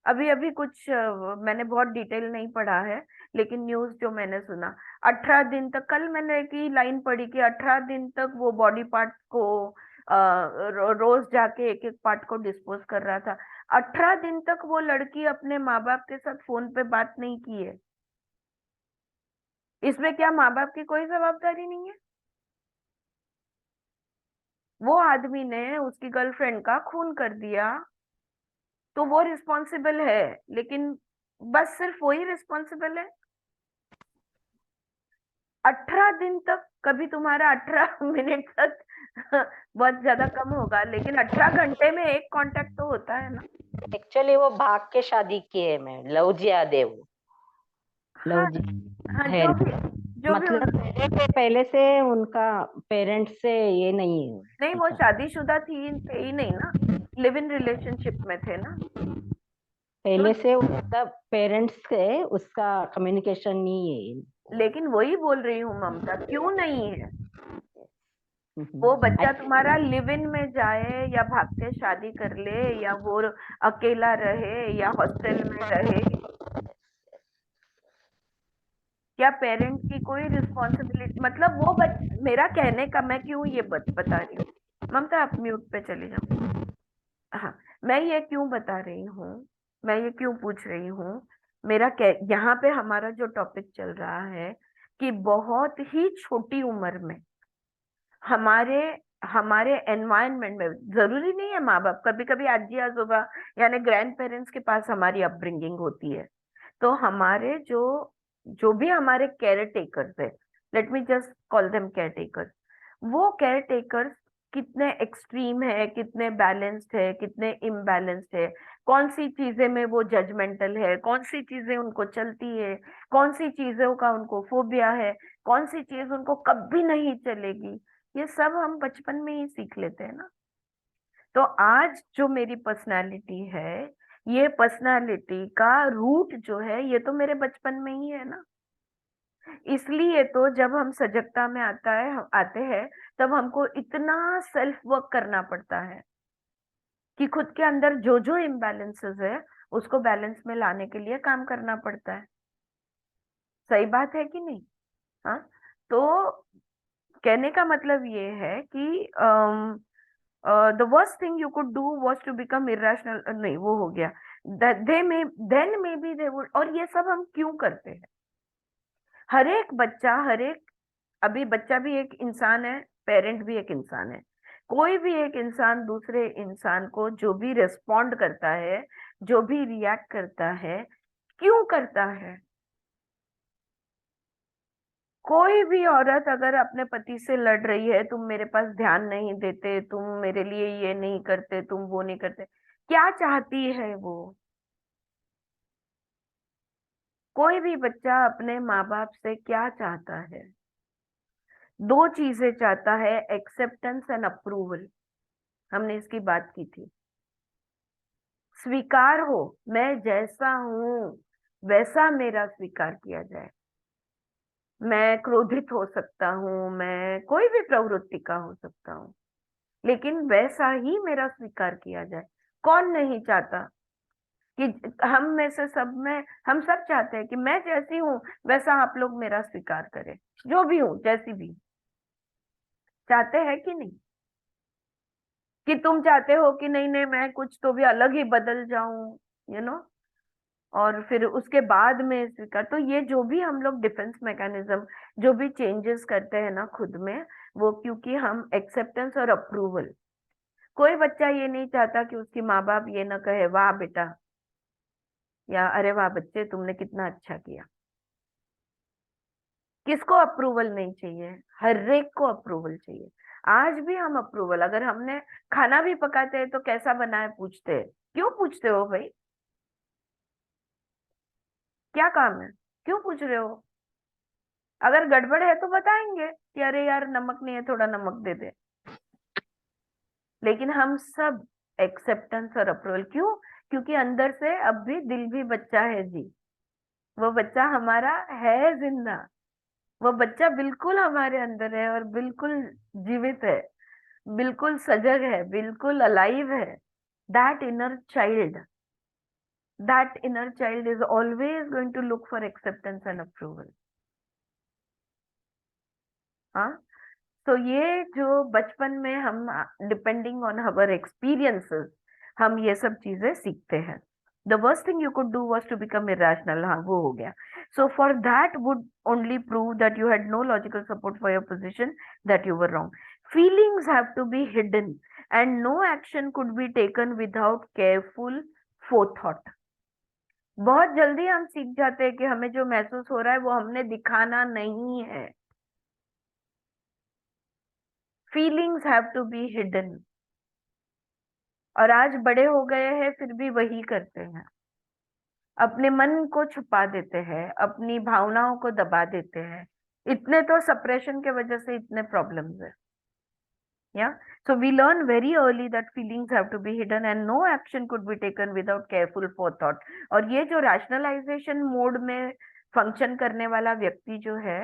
अभी अभी कुछ मैंने बहुत डिटेल नहीं पढ़ा है, लेकिन न्यूज जो मैंने सुना, 18 दिन तक, कल मैंने एक ही लाइन पढ़ी कि 18 दिन तक वो बॉडी पार्ट को रोज जाके एक एक पार्ट को डिस्पोज कर रहा था। 18 दिन तक वो लड़की अपने माँ बाप के साथ फोन पे बात नहीं की है। इसमें क्या माँ बाप की कोई जवाबदारी नहीं है? वो आदमी ने उसकी गर्लफ्रेंड का खून कर दिया, तो वो रिस्पॉन्सिबल है, लेकिन बस सिर्फ वही रिस्पॉन्सिबल है? 18 दिन तक, कभी तुम्हारा 18 मिनट तक बहुत ज्यादा कम होगा, लेकिन 18 घंटे में एक कांटेक्ट तो होता है ना। एक्चुअली वो भाग के शादी किए मैं, लव जिया देव, हाँ लव जी हाँ, है। जो भी मतलब पहले से उनका पेरेंट्स से ये नहीं है नहीं, वो ऐसा। शादीशुदा थे ही नहीं ना, लिव इन रिलेशनशिप में थे ना। तो पहले से उसका पेरेंट्स से उसका कम्युनिकेशन नहीं है। लेकिन वही बोल रही हूँ ममता, क्यों नहीं है? वो बच्चा तुम्हारा लिव इन में जाए या भाग के शादी कर ले या वो अकेला रहे या हॉस्टल में रहे, क्या पेरेंट की कोई रिस्पॉन्सिबिलिटी, मतलब वो मेरा कहने का, मैं क्यों ये बता रही हूँ, ममता आप म्यूट पे चले जाओ। हाँ, मैं ये क्यों बता रही हूँ, मैं ये क्यों पूछ रही हूँ, यहाँ पे हमारा जो टॉपिक चल रहा है कि बहुत ही छोटी उम्र में हमारे हमारे एनवायरनमेंट में, जरूरी नहीं है माँ बाप, कभी कभी आजी आजोबा यानी ग्रैंड पेरेंट्स के पास हमारी अपब्रिंगिंग होती है, तो हमारे जो जो भी हमारे केयर टेकर्स है, let me just call them care takers, वो केयर टेकर्स कितने एक्सट्रीम है, कितने बैलेंस्ड है, कितने इम्बैलेंस्ड है, कौन सी चीजें में वो जजमेंटल है, कौन सी चीजें उनको चलती है, कौन सी चीजों का उनको फोबिया है, कौन सी चीज उनको कभी नहीं चलेगी, ये सब हम बचपन में ही सीख लेते हैं ना। तो आज जो मेरी पर्सनालिटी है, ये पर्सनालिटी का रूट जो है, ये तो मेरे बचपन में ही है ना। इसलिए तो जब हम सजगता में आते हैं, तब हमको इतना सेल्फ वर्क करना पड़ता है कि खुद के अंदर जो जो इम्बैलेंसेस है उसको बैलेंस में लाने के लिए काम करना पड़ता है। सही बात है कि नहीं? हाँ, तो कहने का मतलब ये है कि the worst thing you could do was to become irrational, नहीं वो हो गया, they may then may be they would. और ये सब हम क्यों करते हैं? हर एक बच्चा, अभी बच्चा भी एक इंसान है, पेरेंट भी एक इंसान है, कोई भी एक इंसान दूसरे इंसान को जो भी रिस्पॉन्ड करता है, जो भी रिएक्ट करता है, क्यों करता है? कोई भी औरत अगर अपने पति से लड़ रही है, तुम मेरे पास ध्यान नहीं देते, तुम मेरे लिए ये नहीं करते, तुम वो नहीं करते, क्या चाहती है वो? कोई भी बच्चा अपने माँ बाप से क्या चाहता है? दो चीजें चाहता है, एक्सेप्टेंस एंड अप्रूवल। हमने इसकी बात की थी। स्वीकार हो, मैं जैसा हूं वैसा मेरा स्वीकार किया जाए। मैं क्रोधित हो सकता हूँ, मैं कोई भी प्रवृत्ति का हो सकता हूँ, लेकिन वैसा ही मेरा स्वीकार किया जाए। कौन नहीं चाहता कि हम में से सब में, हम सब चाहते हैं कि मैं जैसी हूं वैसा आप लोग मेरा स्वीकार करें, जो भी हूं, जैसी भी। चाहते हैं कि नहीं? कि तुम चाहते हो कि नहीं नहीं मैं कुछ तो भी अलग ही बदल जाऊं, यू नो, और फिर उसके बाद में स्वीकार। तो ये जो भी हम लोग डिफेंस मैकेनिज्म, जो भी चेंजेस करते हैं ना खुद में, वो क्योंकि हम एक्सेप्टेंस और अप्रूवल। कोई बच्चा ये नहीं चाहता कि उसकी माँ बाप ये ना कहे वाह बेटा, या अरे वाह बच्चे तुमने कितना अच्छा किया। किसको अप्रूवल नहीं चाहिए? हर एक को अप्रूवल चाहिए। आज भी हम अप्रूवल, अगर हमने खाना भी पकाते हैं तो कैसा बना है पूछते हैं। क्यों पूछते हो भाई? क्या काम है? क्यों पूछ रहे हो? अगर गड़बड़ है तो बताएंगे कि अरे यार नमक नहीं है, थोड़ा नमक दे दे। लेकिन हम सब एक्सेप्टेंस और अप्रूवल क्यों? क्योंकि अंदर से अब भी दिल भी बच्चा है जी, वो बच्चा हमारा है जिंदा, वो बच्चा बिल्कुल हमारे अंदर है और बिल्कुल जीवित है, बिल्कुल सजग है, बिल्कुल अलाइव है। That inner child, that inner child is always going to look for acceptance and approval. हाँ, तो ये जो बचपन में हम डिपेंडिंग ऑन अवर एक्सपीरियंसेस हम ये सब चीजें सीखते हैं। The worst thing you could do was to become irrational, हाँ वो हो गया। So for that would only prove that you had no logical support for your position, that you were wrong. Feelings have to be hidden and no action could be taken without careful forethought. बहुत जल्दी हम सीख जाते हैं कि हमें जो महसूस हो रहा है वो हमने दिखाना नहीं है। Feelings have to be hidden. और आज बड़े हो गए हैं फिर भी वही करते हैं, अपने मन को छुपा देते हैं, अपनी भावनाओं को दबा देते हैं। इतने तो सप्रेशन के वजह से इतने प्रॉब्लम्स है। Yeah, so we learn very early that feelings have to be hidden and no action could be taken without careful forethought. और ये जो rationalization मोड में फंक्शन करने वाला व्यक्ति जो है,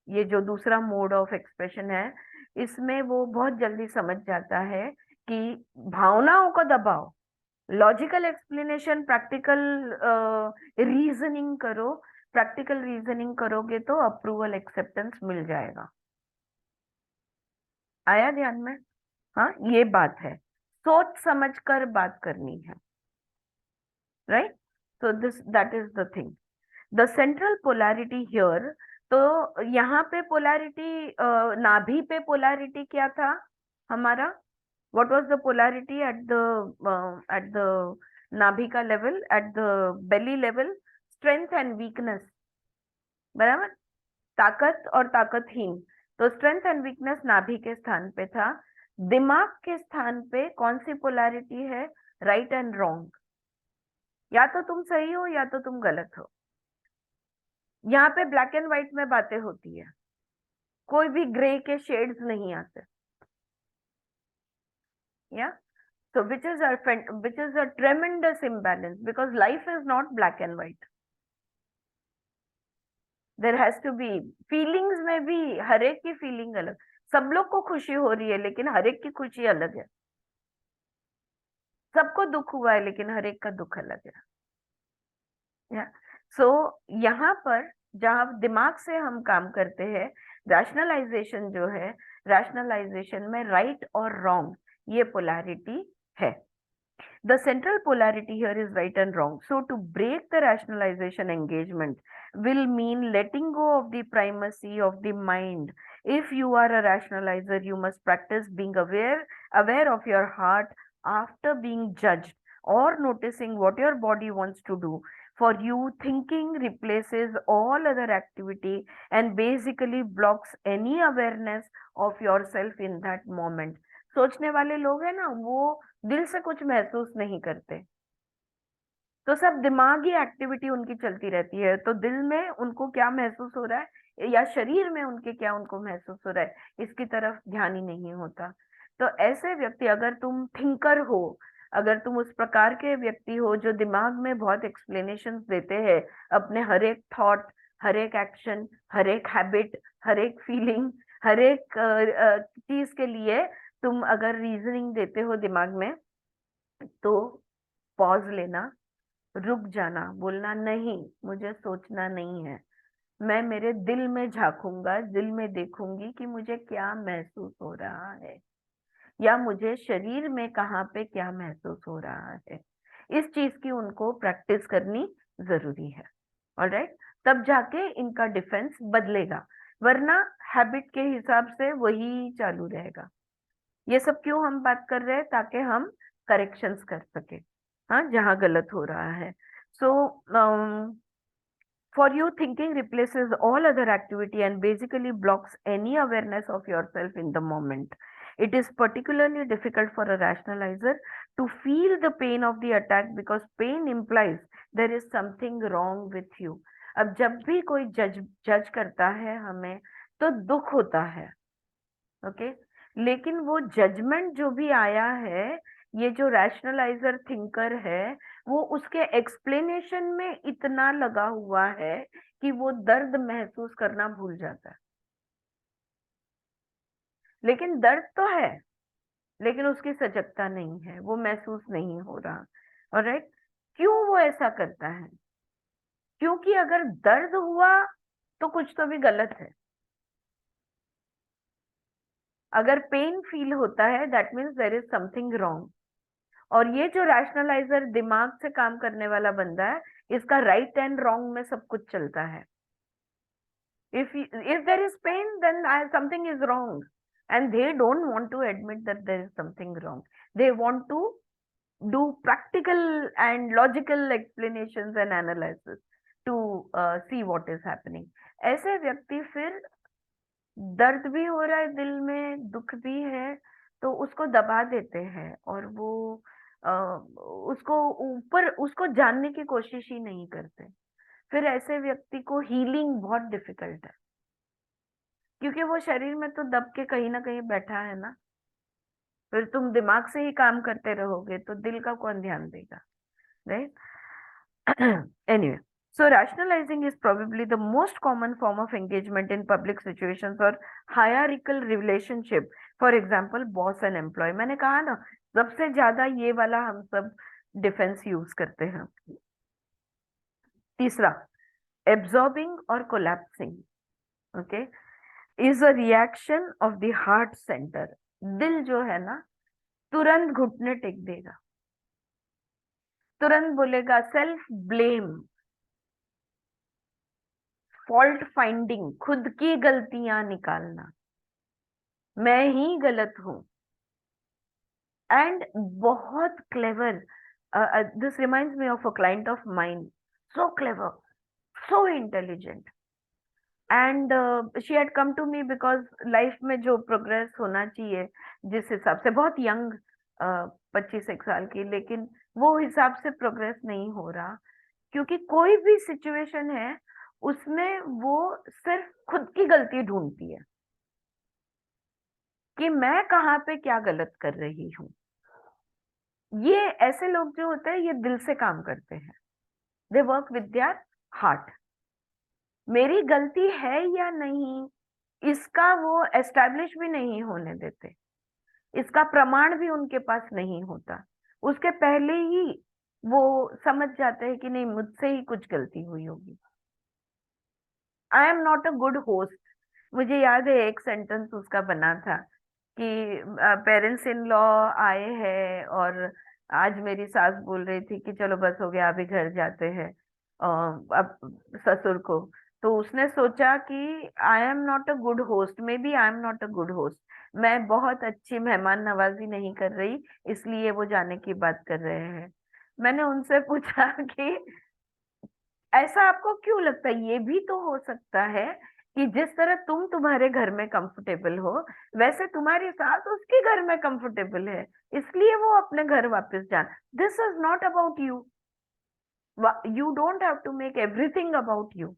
ये जो दूसरा मोड ऑफ एक्सप्रेशन है, इसमें वो बहुत जल्दी समझ जाता है कि भावनाओं को दबाओ, लॉजिकल एक्सप्लेनेशन, प्रैक्टिकल रीजनिंग करो। प्रैक्टिकल रीजनिंग करोगे तो अप्रूवल एक्सेप्टेंस मिल जाएगा। आया ध्यान में? हाँ, ये बात है, सोच समझ कर बात करनी है, right? So this that is the thing. The central polarity here, तो यहाँ पे पोलैरिटी, नाभि पे पोलैरिटी क्या था हमारा? What was the polarity at the नाभि का level, at the belly level? Strength and weakness, बराबर, ताकत और ताकतहीन। तो स्ट्रेंथ एंड वीकनेस नाभि के स्थान पे था। दिमाग के स्थान पे कौन सी पोलैरिटी है? Right and wrong. या तो तुम सही हो या तो तुम गलत हो। यहाँ पे ब्लैक एंड व्हाइट में बातें होती है, कोई भी ग्रे के शेड्स नहीं आते। या so which is a tremendous imbalance because life is not black and white. There has to be feelings में भी, हर एक की फीलिंग अलग। सब लोग को खुशी हो रही है लेकिन हर एक की खुशी अलग है। सबको दुख हुआ है लेकिन हर एक का दुख अलग है। सो यहाँ पर जहाँ दिमाग से हम काम करते हैं, रैशनलाइजेशन जो है, रैशनलाइजेशन में राइट और रॉन्ग ये पोलैरिटी है। The central polarity here is right and wrong. So to break the rationalization engagement will mean letting go of the primacy of the mind. If you are a rationalizer, you must practice being aware of your heart after being judged or noticing what your body wants to do. For you, thinking replaces all other activity and basically blocks any awareness of yourself in that moment. सोचने वाले लोग हैं ना, वो दिल से कुछ महसूस नहीं करते, तो सब दिमागी एक्टिविटी उनकी चलती रहती है। तो दिल में उनको क्या महसूस हो रहा है या शरीर में उनके क्या उनको महसूस हो रहा है, इसकी तरफ ध्यान ही नहीं होता। तो ऐसे व्यक्ति, अगर तुम थिंकर हो, अगर तुम उस प्रकार के व्यक्ति हो जो दिमाग में बहुत एक्सप्लेनेशंस देते हैं अपने हर एक थॉट, हर एक एक्शन, हर एक हैबिट, हर एक फीलिंग, हर एक चीज के लिए तुम अगर रीजनिंग देते हो दिमाग में, तो पॉज लेना, रुक जाना, बोलना नहीं, मुझे सोचना नहीं है, मैं मेरे दिल में झांकूंगा, दिल में देखूंगी कि मुझे क्या महसूस हो रहा है या मुझे शरीर में कहाँ पे क्या महसूस हो रहा है। इस चीज की उनको प्रैक्टिस करनी जरूरी है। ऑलराइट, तब जाके इनका डिफेंस बदलेगा, वरना हैबिट के हिसाब से वही चालू रहेगा। ये सब क्यों हम बात कर रहे हैं? ताकि हम करेक्शंस कर सके, हाँ, जहाँ गलत हो रहा है। सो for you, thinking replaces all other activity and basically blocks any awareness of yourself in the moment. It is particularly difficult for a rationalizer to feel the pain of the attack because pain implies there is something wrong with you. अब जब भी कोई जज करता है हमें तो दुख होता है, ओके, लेकिन वो जजमेंट जो भी आया है ये जो रैशनलाइजर थिंकर है वो उसके एक्सप्लेनेशन में इतना लगा हुआ है कि वो दर्द महसूस करना भूल जाता है। लेकिन दर्द तो है, लेकिन उसकी सजगता नहीं है, वो महसूस नहीं हो रहा। ऑलराइट, क्यों वो ऐसा करता है? क्योंकि अगर दर्द हुआ तो कुछ तो भी गलत है। अगर पेन फील होता है that means there is something wrong. और ये जो रैशनलाइजर दिमाग से काम करने वाला बंदा है, इसका राइट एंड रॉन्ग में सब कुछ चलता है। if there is pain, then something is wrong, and they don't want to admit that there is something wrong. They want to do practical and logical explanations and analysis to see what is happening. ऐसे व्यक्ति फिर दर्द भी हो रहा है दिल में, दुख भी है, तो उसको दबा देते हैं और वो उसको ऊपर उसको जानने की कोशिश ही नहीं करते। फिर ऐसे व्यक्ति को हीलिंग बहुत डिफिकल्ट है, क्योंकि वो शरीर में तो दब के कहीं ना कहीं बैठा है ना। फिर तुम दिमाग से ही काम करते रहोगे तो दिल का कौन ध्यान देगा, right? Anyway, so rationalizing is probably the most common form of engagement in public situations or hierarchical relationship. For example, boss and employee. मैंने कहा ना, सबसे ज्यादा ये वाला हम सब डिफेंस यूज करते हैं। तीसरा, absorbing और collapsing, okay, is a reaction of the heart center. दिल जो है ना, तुरंत घुटने टेक देगा, तुरंत बोलेगा सेल्फ ब्लेम, फॉल्ट फाइंडिंग, खुद की गलतियां निकालना, मैं ही गलत हूं। एंड बहुत clever, this reminds me of a client of mind, so clever, so intelligent, and she had come to me because life में जो प्रोग्रेस होना चाहिए जिस हिसाब से, बहुत यंग 25 साल की, लेकिन वो हिसाब से प्रोग्रेस नहीं हो रहा, क्योंकि कोई भी सिचुएशन है उसमें वो सिर्फ खुद की गलती ढूंढती है कि मैं कहाँ पे क्या गलत कर रही हूँ। ये ऐसे लोग जो होते हैं ये दिल से काम करते हैं, they work with their heart. मेरी गलती है या नहीं इसका वो एस्टैब्लिश भी नहीं होने देते, इसका प्रमाण भी उनके पास नहीं होता, उसके पहले ही वो समझ जाते हैं कि नहीं, मुझसे ही कुछ गलती हुई होगी। आई am not a good host. मुझे याद है एक सेंटेंस उसका बना था कि पेरेंट्स इन लॉ आए हैं और आज मेरी सास बोल रही थी कि चलो बस हो गया, अभी घर जाते हैं अब ससुर को। तो उसने सोचा कि I am not a good host, maybe I am not a good host, मैं बहुत अच्छी मेहमान नवाजी नहीं कर रही, इसलिए वो जाने की बात कर रहे हैं। मैंने उनसे पूछा कि ऐसा आपको क्यों लगता है? ये भी तो हो सकता है कि जिस तरह तुम तुम्हारे घर में कंफर्टेबल हो, वैसे तुम्हारी सास उसके घर में कंफर्टेबल है, इसलिए वो अपने घर वापस जान। This is not about you, you don't have to make everything about you.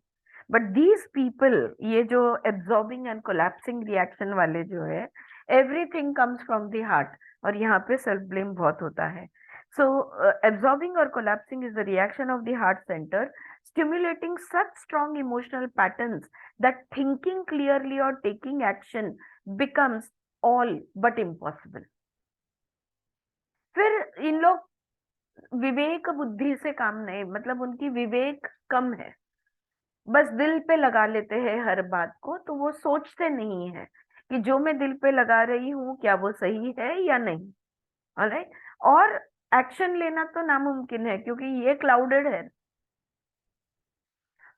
But these people, ये जो एब्जॉर्बिंग एंड कोलैप्सिंग रिएक्शन वाले जो है, everything comes from the heart, और यहाँ पे सेल्फ ब्लेम बहुत होता है। So, absorbing or collapsing is the reaction of the heart center, stimulating such strong emotional patterns that thinking clearly or taking action becomes all but impossible. फिर इन लोग विवेक बुद्धि से काम नहीं, मतलब उनकी विवेक कम है, बस दिल पे लगा लेते हैं हर बात को, तो वो सोचते नहीं है कि जो मैं दिल पे लगा रही हूँ क्या वो सही है या नहीं। ऑलराइट, और एक्शन लेना तो नामुमकिन है क्योंकि ये क्लाउडेड है।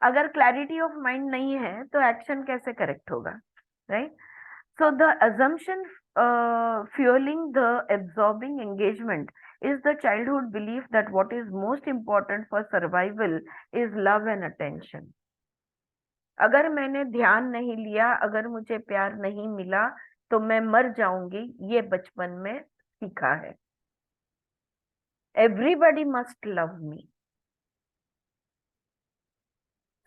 अगर क्लैरिटी ऑफ माइंड नहीं है तो एक्शन कैसे करेक्ट होगा, right? So the assumption fueling the absorbing engagement is the childhood belief that what is most important for survival is love and attention. अगर मैंने ध्यान नहीं लिया, अगर मुझे प्यार नहीं मिला तो मैं मर जाऊंगी, ये बचपन में सीखा है। एवरीबडी मस्ट लव मी,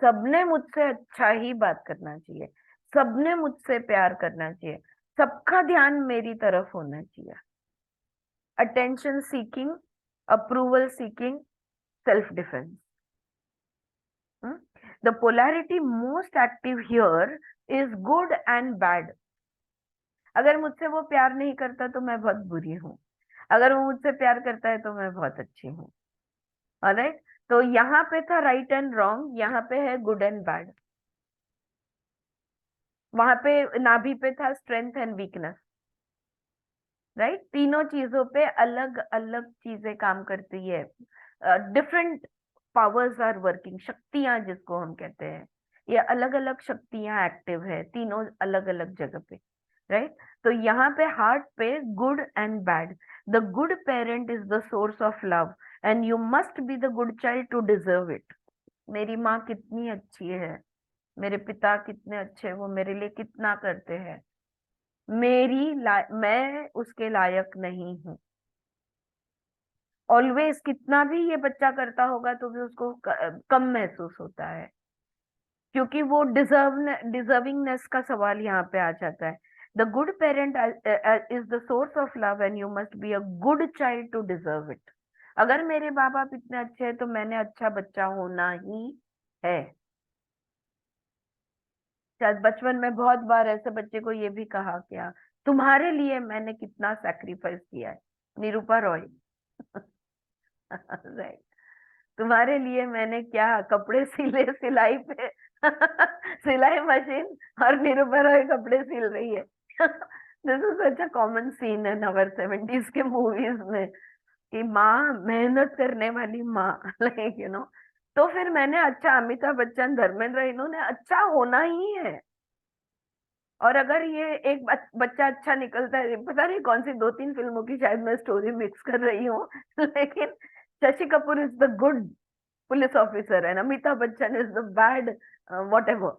सबने मुझसे अच्छा ही बात करना चाहिए, सबने मुझसे प्यार करना चाहिए, सबका ध्यान मेरी तरफ होना चाहिए। attention seeking, approval seeking, self defense. The polarity most active here is good and bad. अगर मुझसे वो प्यार नहीं करता तो मैं बहुत बुरी हूँ, अगर वो मुझसे प्यार करता है तो मैं बहुत अच्छी हूँ. ऑलराइट, तो यहाँ पे था राइट एंड रॉन्ग, यहाँ पे है गुड एंड बैड. वहां पे नाभि पे था स्ट्रेंथ एंड वीकनेस. राइट, तीनों चीजों पे अलग अलग चीजें काम करती है. डिफरेंट पावर्स आर वर्किंग, शक्तियां जिसको हम कहते हैं, ये अलग अलग शक्तियां एक्टिव है तीनों अलग अलग जगह पे. राइट, तो यहाँ पे हार्ट पे good and bad. The good parent is the source of love and you must be the good child to deserve it. मेरी माँ कितनी अच्छी है, मेरे पिता कितने अच्छे, वो मेरे लिए कितना करते हैं, मैं उसके लायक नहीं हूँ. ऑलवेज कितना भी ये बच्चा करता होगा तो भी उसको कम महसूस होता है, क्योंकि वो डिजर्विंगनेस का सवाल यहाँ पे आ जाता है. The good parent is the source of love and you must be a good child to deserve it. अगर मेरे माँ बाप इतने अच्छे हैं तो मैंने अच्छा बच्चा होना ही है. शायद बचपन में बहुत बार ऐसे बच्चे को ये भी कहा क्या, तुम्हारे लिए मैंने कितना सैक्रिफाइस किया है. निरूपा रॉय. राइट, तुम्हारे लिए मैंने क्या कपड़े सिले, सिलाई पे सिलाई मशीन, और निरूपा रॉय कपड़े सिल रही है. This is such a common scene in our 70s के मूवीज में, कि माँ, मेहनत करने वाली माँ, लाइक यू नो. तो फिर मैंने अच्छा, अमिताभ बच्चन, धर्मेंद्र, इन्होंने अच्छा होना ही है. और अगर ये एक बच्चा अच्छा निकलता है, पता नहीं कौन सी 2-3 फिल्मों की शायद मैं स्टोरी मिक्स कर रही हूँ, लेकिन Shashi Kapoor is the good police officer and Amitabh Bachchan is the bad whatever.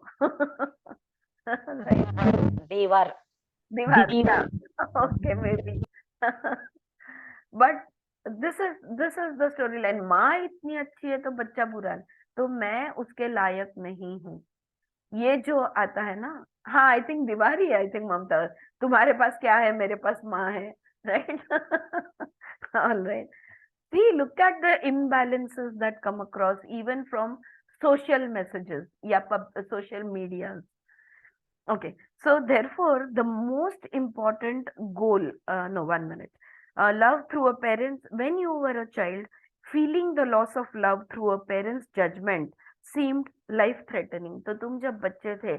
देवर. Deewaar, Deewaar. Okay may be. But this is the story line. माँ इतनी अच्छी है तो बच्चा बुरा है, तो मैं उसके लायक नहीं हूँ. ये जो आता है ना, हाँ आई थिंक दीवारी है, आई थिंक ममता, तुम्हारे पास क्या है, मेरे पास माँ है. Right. All right. See, look at the imbalances that come across even from social messages, yeah, social media. Okay, so therefore, the most important goal, no, 1 minute, love through a parent's, when you were a child, feeling the loss of love through a parent's judgment seemed life threatening. तो तुम जब बच्चे थे,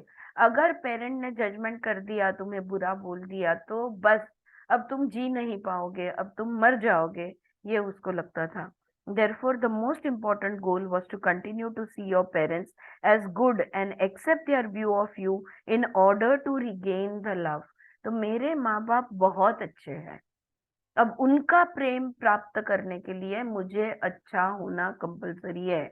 अगर parent ने judgement कर दिया, तुम्हें बुरा बोल दिया, तो बस अब तुम जी नहीं पाओगे, अब तुम मर जाओगे, ये उसको लगता था. Therefore, the most important goal was to continue to see your parents as good and accept their view of you in order to regain the love. तो मेरे माँ बाप बहुत अच्छे हैं, अब उनका प्रेम प्राप्त करने के लिए मुझे अच्छा होना कंपलसरी है.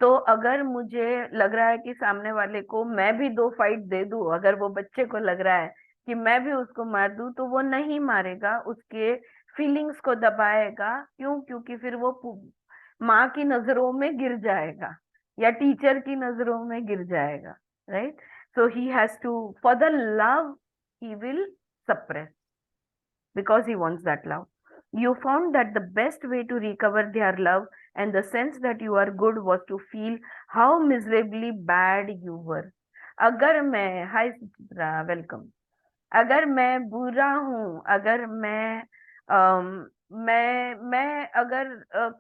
तो अगर मुझे लग रहा है कि सामने वाले को मैं भी 2 फाइट दे दूं, अगर वो बच्चे को लग रहा है कि मैं भी उसको मार दूं, तो वो नहीं मारेगा, उसके फीलिंग्स को दबाएगा. क्यों? क्योंकि फिर वो माँ की नजरों में गिर जाएगा या टीचर की नजरों में गिर जाएगा. Right, so he has to, for the love he will suppress because he wants that love. You found that the best way to recover their love and the sense that you are good was to feel how miserably bad you were. अगर मैं, हाय Suchitra, welcome. अगर मैं बुरा हूं, अगर मैं अगर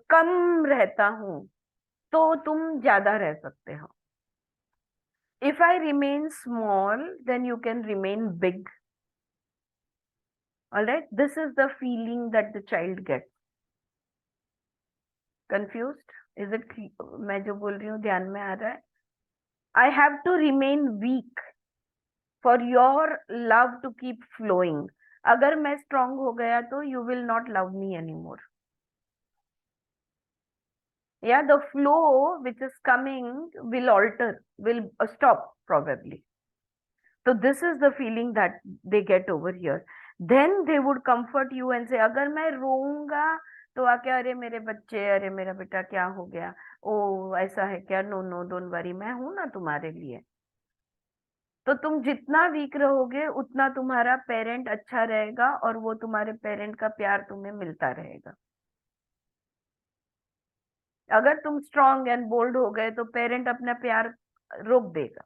कम रहता हूं, तो तुम ज्यादा रह सकते हो. If I remain small, then you can remain big. All right, this is the feeling that the child gets. Confused? Is it? मैं जो बोल रही हूँ ध्यान में आ रहा है? I have to remain weak for your love to keep flowing. अगर मैं strong हो गया तो you will not love me anymore. Yeah, the flow which is coming will alter, will stop probably. So this is the feeling that they get over here. Then they would comfort you and say, अगर मैं रोऊंगा तो आके, अरे मेरे बच्चे, अरे मेरा बेटा क्या हो गया, ओ ऐसा है क्या, नो नो डोंट वरी, मैं हूं ना तुम्हारे लिए. तो तुम जितना वीक रहोगे उतना तुम्हारा पेरेंट अच्छा रहेगा और वो तुम्हारे पेरेंट का प्यार तुम्हें मिलता रहेगा। अगर तुम स्ट्रांग एंड बोल्ड हो गए तो पेरेंट अपना प्यार रोक देगा।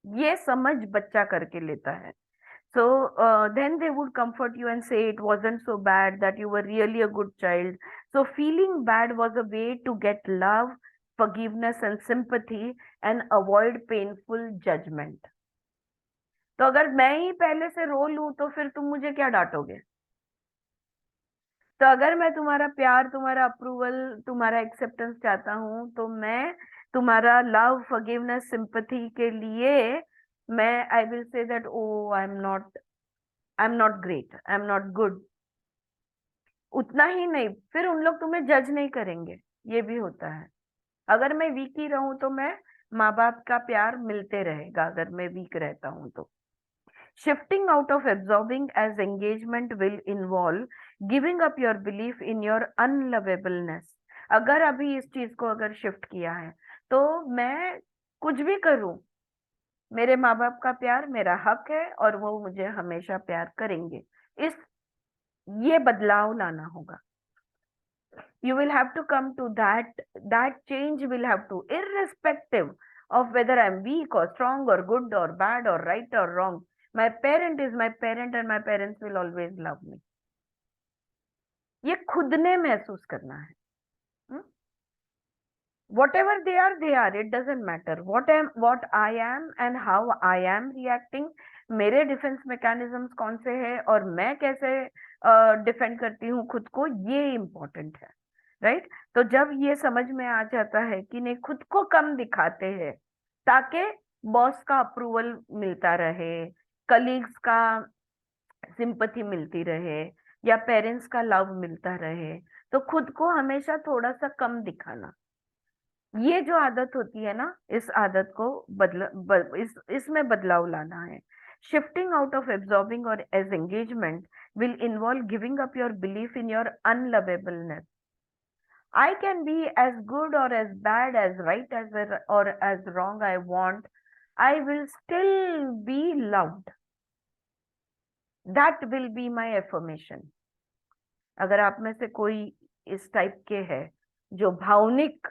ये समझ बच्चा करके लेता है। So then they would comfort you and say it wasn't so bad, that you were really a good child. So feeling bad was a way to get love, forgiveness and sympathy and avoid painful judgment. तो अगर मैं ही पहले से रो लूं तो फिर तुम मुझे क्या डांटोगे? तो अगर मैं तुम्हारा प्यार, तुम्हारा अप्रूवल, तुम्हारा एक्सेप्टेंस चाहता हूं तो मैं तुम्हारा लव, फॉरगिवनेस, सिंपैथी के लिए मैं I will say that oh I am not great, I am not good. उतना ही नहीं, फिर उन लोग तुम्हें जज नहीं करेंगे। ये भी होता है। अगर मैं वीक ही रहूं तो मैं माँ बाप का प्यार मिलते रहेगा, अगर मैं वीक रहता हूं तो। Shifting out of absorbing as engagement will involve giving up your belief in your unlovableness. अगर अभी इस चीज को अगर शिफ्ट किया है तो मैं कुछ भी करूं, मेरे माँ बाप का प्यार मेरा हक है और वो मुझे हमेशा प्यार करेंगे। इस ये बदलाव लाना होगा। You will have to come to that change will have to, irrespective of whether I'm weak or strong or good or bad or right or wrong. My parent is my parent and my parents will always love me. ये खुद ने महसूस करना है। Whatever they are, it doesn't matter. What I am and how I am reacting, मेरे defence mechanisms कौन से हैं और मैं कैसे डिफेंड करती हूँ खुद को, ये इम्पोर्टेंट है। राइट? तो जब ये समझ में आ जाता है कि नहीं, खुद को कम दिखाते हैं ताकि बॉस का अप्रूवल मिलता रहे, कलीग्स का सिंपैथी मिलती रहे या पेरेंट्स का लव मिलता रहे, तो खुद को हमेशा थोड़ा सा कम दिखाना, ये जो आदत होती है ना, इस आदत को इसमें बदलाव लाना है। शिफ्टिंग आउट ऑफ एब्जॉर्बिंग और as engagement will involve giving up your belief in your unlovableness. I can be as good or as bad, as right as or as wrong I want. I will still be loved. That will be my affirmation. अगर आप में से कोई इस type के है जो भावनिक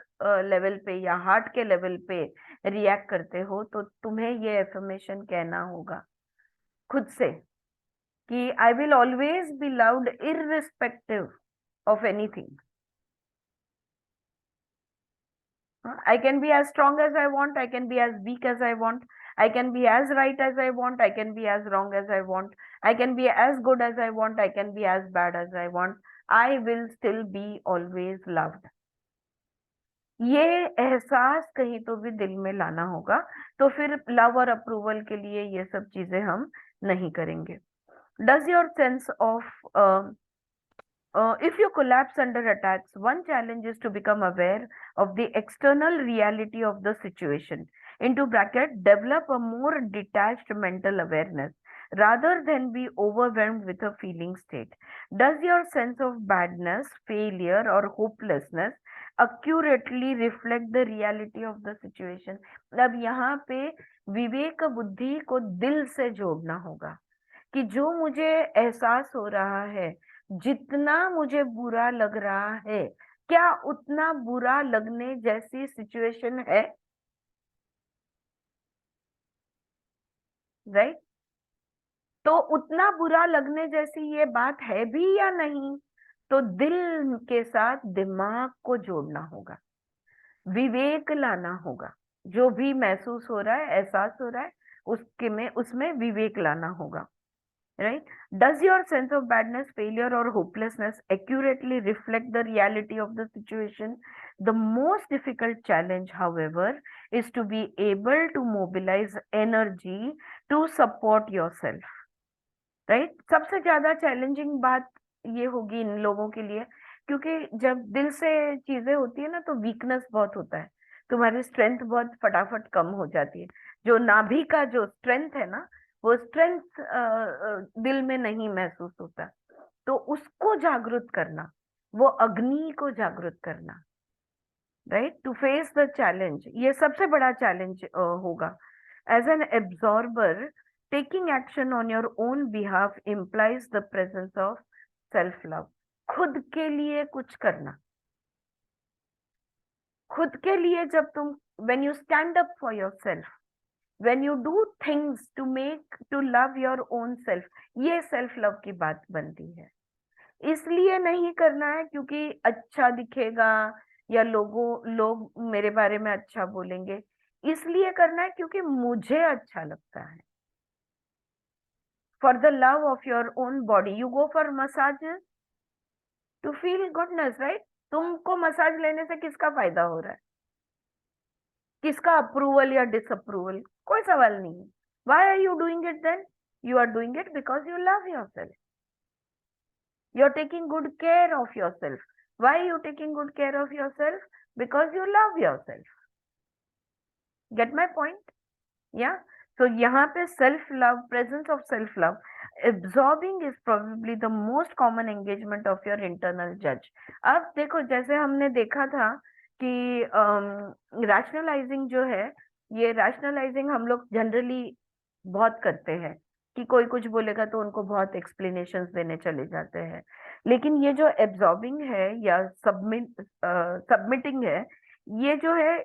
लेवल पे या हार्ट के लेवल पे रिएक्ट करते हो, तो तुम्हें ये एफर्मेशन कहना होगा खुद से कि I will always be loved irrespective of anything. I can be as strong as I want, I can be as weak as I want, I can be as right as I want, I can be as wrong as I want, I can be as good as I want, I can be as bad as I want. I will still be always loved. ये एहसास कहीं तो भी दिल में लाना होगा, तो फिर लव और अप्रूवल के लिए ये सब चीजें हम नहीं करेंगे। Does your sense of if you collapse under attacks, one challenge is to become aware of the external reality of the situation. Into bracket, develop a more detached mental awareness rather than be overwhelmed with a feeling state. Does your sense of badness, failure, or hopelessness accurately reflect the reality of the situation? अब यहाँ पे विवेक बुद्धि को दिल से जोड़ना होगा कि जो मुझे एहसास हो रहा है, जितना मुझे बुरा लग रहा है, क्या उतना बुरा लगने जैसी सिचुएशन है? राइट? तो उतना बुरा लगने जैसी ये बात है भी या नहीं? तो दिल के साथ दिमाग को जोड़ना होगा, विवेक लाना होगा। जो भी महसूस हो रहा है, एहसास हो रहा है, उसमें विवेक लाना होगा। Right? Does your sense of badness, failure, or hopelessness accurately reflect the reality of the situation? The most difficult challenge, however, is to be able to mobilize energy to support yourself. Right? सबसे ज्यादा challenging बात ये होगी इन लोगों के लिए, क्योंकि जब दिल से चीजें होती है ना तो वीकनेस बहुत होता है, तुम्हारी स्ट्रेंथ बहुत फटाफट कम हो जाती है। जो नाभि का जो स्ट्रेंथ है ना, वो स्ट्रेंथ दिल में नहीं महसूस होता, तो उसको जागृत करना, वो अग्नि को जागृत करना, right, to face the challenge, ये सबसे बड़ा चैलेंज होगा। As an absorber, taking action on your own behalf implies the presence of self-love. खुद के लिए कुछ करना, खुद के लिए जब तुम, when you stand up for yourself, when you do things to love your own self, ये self love की बात बनती है। इसलिए नहीं करना है क्योंकि अच्छा दिखेगा या लोग मेरे बारे में अच्छा बोलेंगे, इसलिए करना है क्योंकि मुझे अच्छा लगता है। For the love of your own body, you go for massages to feel goodness, right? तुमको मसाज लेने से किसका फायदा हो रहा है, किसका अप्रूवल या डिसअप्रूवल, कोई सवाल नहीं है। Why are you doing it then? You are doing it because you love yourself. You are taking good care of yourself. Why are you taking good care of yourself? Because you love yourself. Get my point? Yeah. So यहाँ पे self love, presence of self love, absorbing is probably the most common engagement of your internal judge. अब देखो, जैसे हमने देखा था कि rationalizing जो है, ये rationalizing हम लोग जनरली बहुत करते हैं कि कोई कुछ बोलेगा तो उनको बहुत एक्सप्लेनेशंस देने चले जाते हैं, लेकिन ये जो एब्जॉर्बिंग है या सबमिटिंग है, ये जो है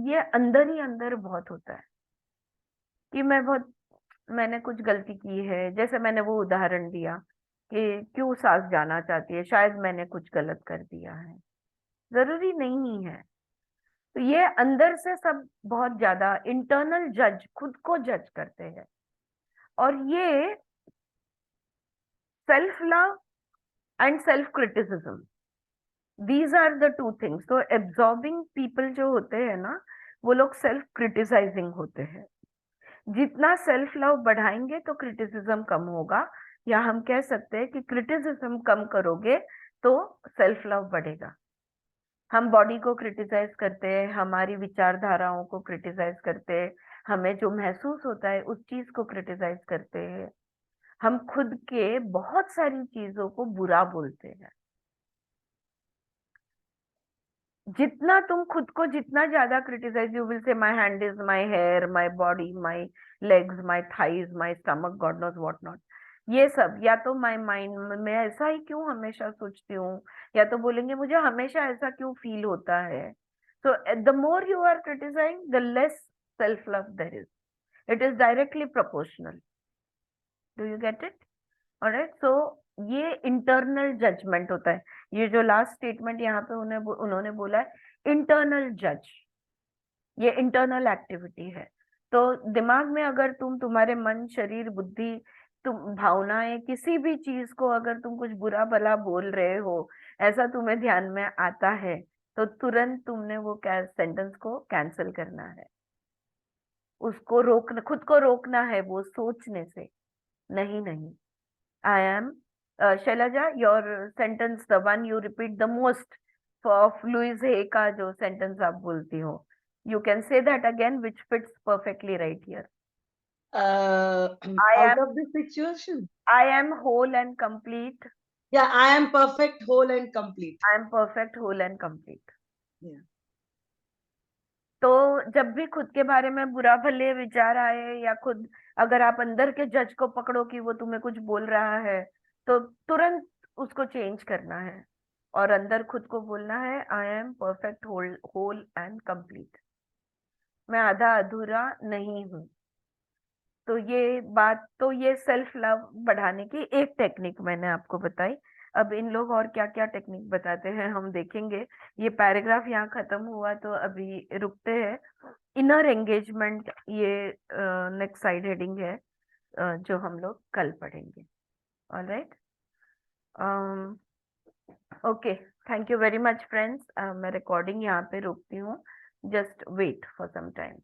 ये अंदर ही अंदर बहुत होता है कि मैंने कुछ गलती की है। जैसे मैंने वो उदाहरण दिया कि क्यों सास जाना चाहती है, शायद मैंने कुछ गलत कर दिया है, जरूरी नहीं है। तो ये अंदर से सब बहुत ज्यादा इंटरनल जज, खुद को जज करते हैं, और ये self love and self criticism, these are the two things. तो एब्जॉर्बिंग पीपल जो होते हैं ना, वो लोग सेल्फ क्रिटिसाइजिंग होते हैं। जितना सेल्फ लव बढ़ाएंगे तो क्रिटिसिज्म कम होगा, या हम कह सकते हैं कि क्रिटिसिज्म कम करोगे तो सेल्फ लव बढ़ेगा। हम बॉडी को क्रिटिसाइज करते हैं, हमारी विचारधाराओं को क्रिटिसाइज करते हैं, हमें जो महसूस होता है उस चीज को क्रिटिसाइज करते हैं, हम खुद के बहुत सारी चीजों को बुरा बोलते हैं। जितना तुम खुद को जितना ज्यादा criticise, you will say my hand is my hair, my body, my legs, my thighs, my stomach, god knows what not, ये सब, या तो माय माइंड, मैं ऐसा ही क्यों हमेशा सोचती हूँ, या तो बोलेंगे मुझे हमेशा ऐसा क्यों फील होता है। So the more you are criticising, the less self love there is, it is directly proportional. Do you get it? Alright, so ये इंटरनल जजमेंट होता है। ये जो लास्ट स्टेटमेंट यहाँ पे उन्होंने बोला है इंटरनल जज, ये इंटरनल एक्टिविटी है। तो दिमाग में अगर तुम्हारे मन, शरीर, बुद्धि, तुम भावनाएं, किसी भी चीज को अगर तुम कुछ बुरा भला बोल रहे हो, ऐसा तुम्हें ध्यान में आता है, तो तुरंत तुमने वो सेंटेंस को कैंसिल करना है, उसको रोकना, खुद को रोकना है वो सोचने से। नहीं, I am Shailaja, your sentence, the one you repeat the most of Louise Hay का जो sentence आप बोलती हो, you can say that again, which fits perfectly right here. Out of this situation, I am whole and complete. yeah, I am perfect, whole and complete. I am perfect, whole and complete. Yeah. तो जब भी खुद के बारे में बुरा भले विचार आए, या खुद अगर आप अंदर के जज को पकड़ो कि वो तुम्हें कुछ बोल रहा है, तो तुरंत उसको चेंज करना है और अंदर खुद को बोलना है I am perfect, whole and complete, मैं आधा अधूरा नहीं हूं। तो ये सेल्फ लव बढ़ाने की एक टेक्निक मैंने आपको बताई। अब इन लोग और क्या क्या टेक्निक बताते हैं हम देखेंगे। ये पैराग्राफ यहाँ खत्म हुआ तो अभी रुकते हैं। इनर एंगेजमेंट, ये नेक्स्ट साइड हेडिंग है जो हम लोग कल पढ़ेंगे। Alright, okay, thank you very much friends. मैं रिकॉर्डिंग यहाँ पे रोकती हूँ, just wait for some time.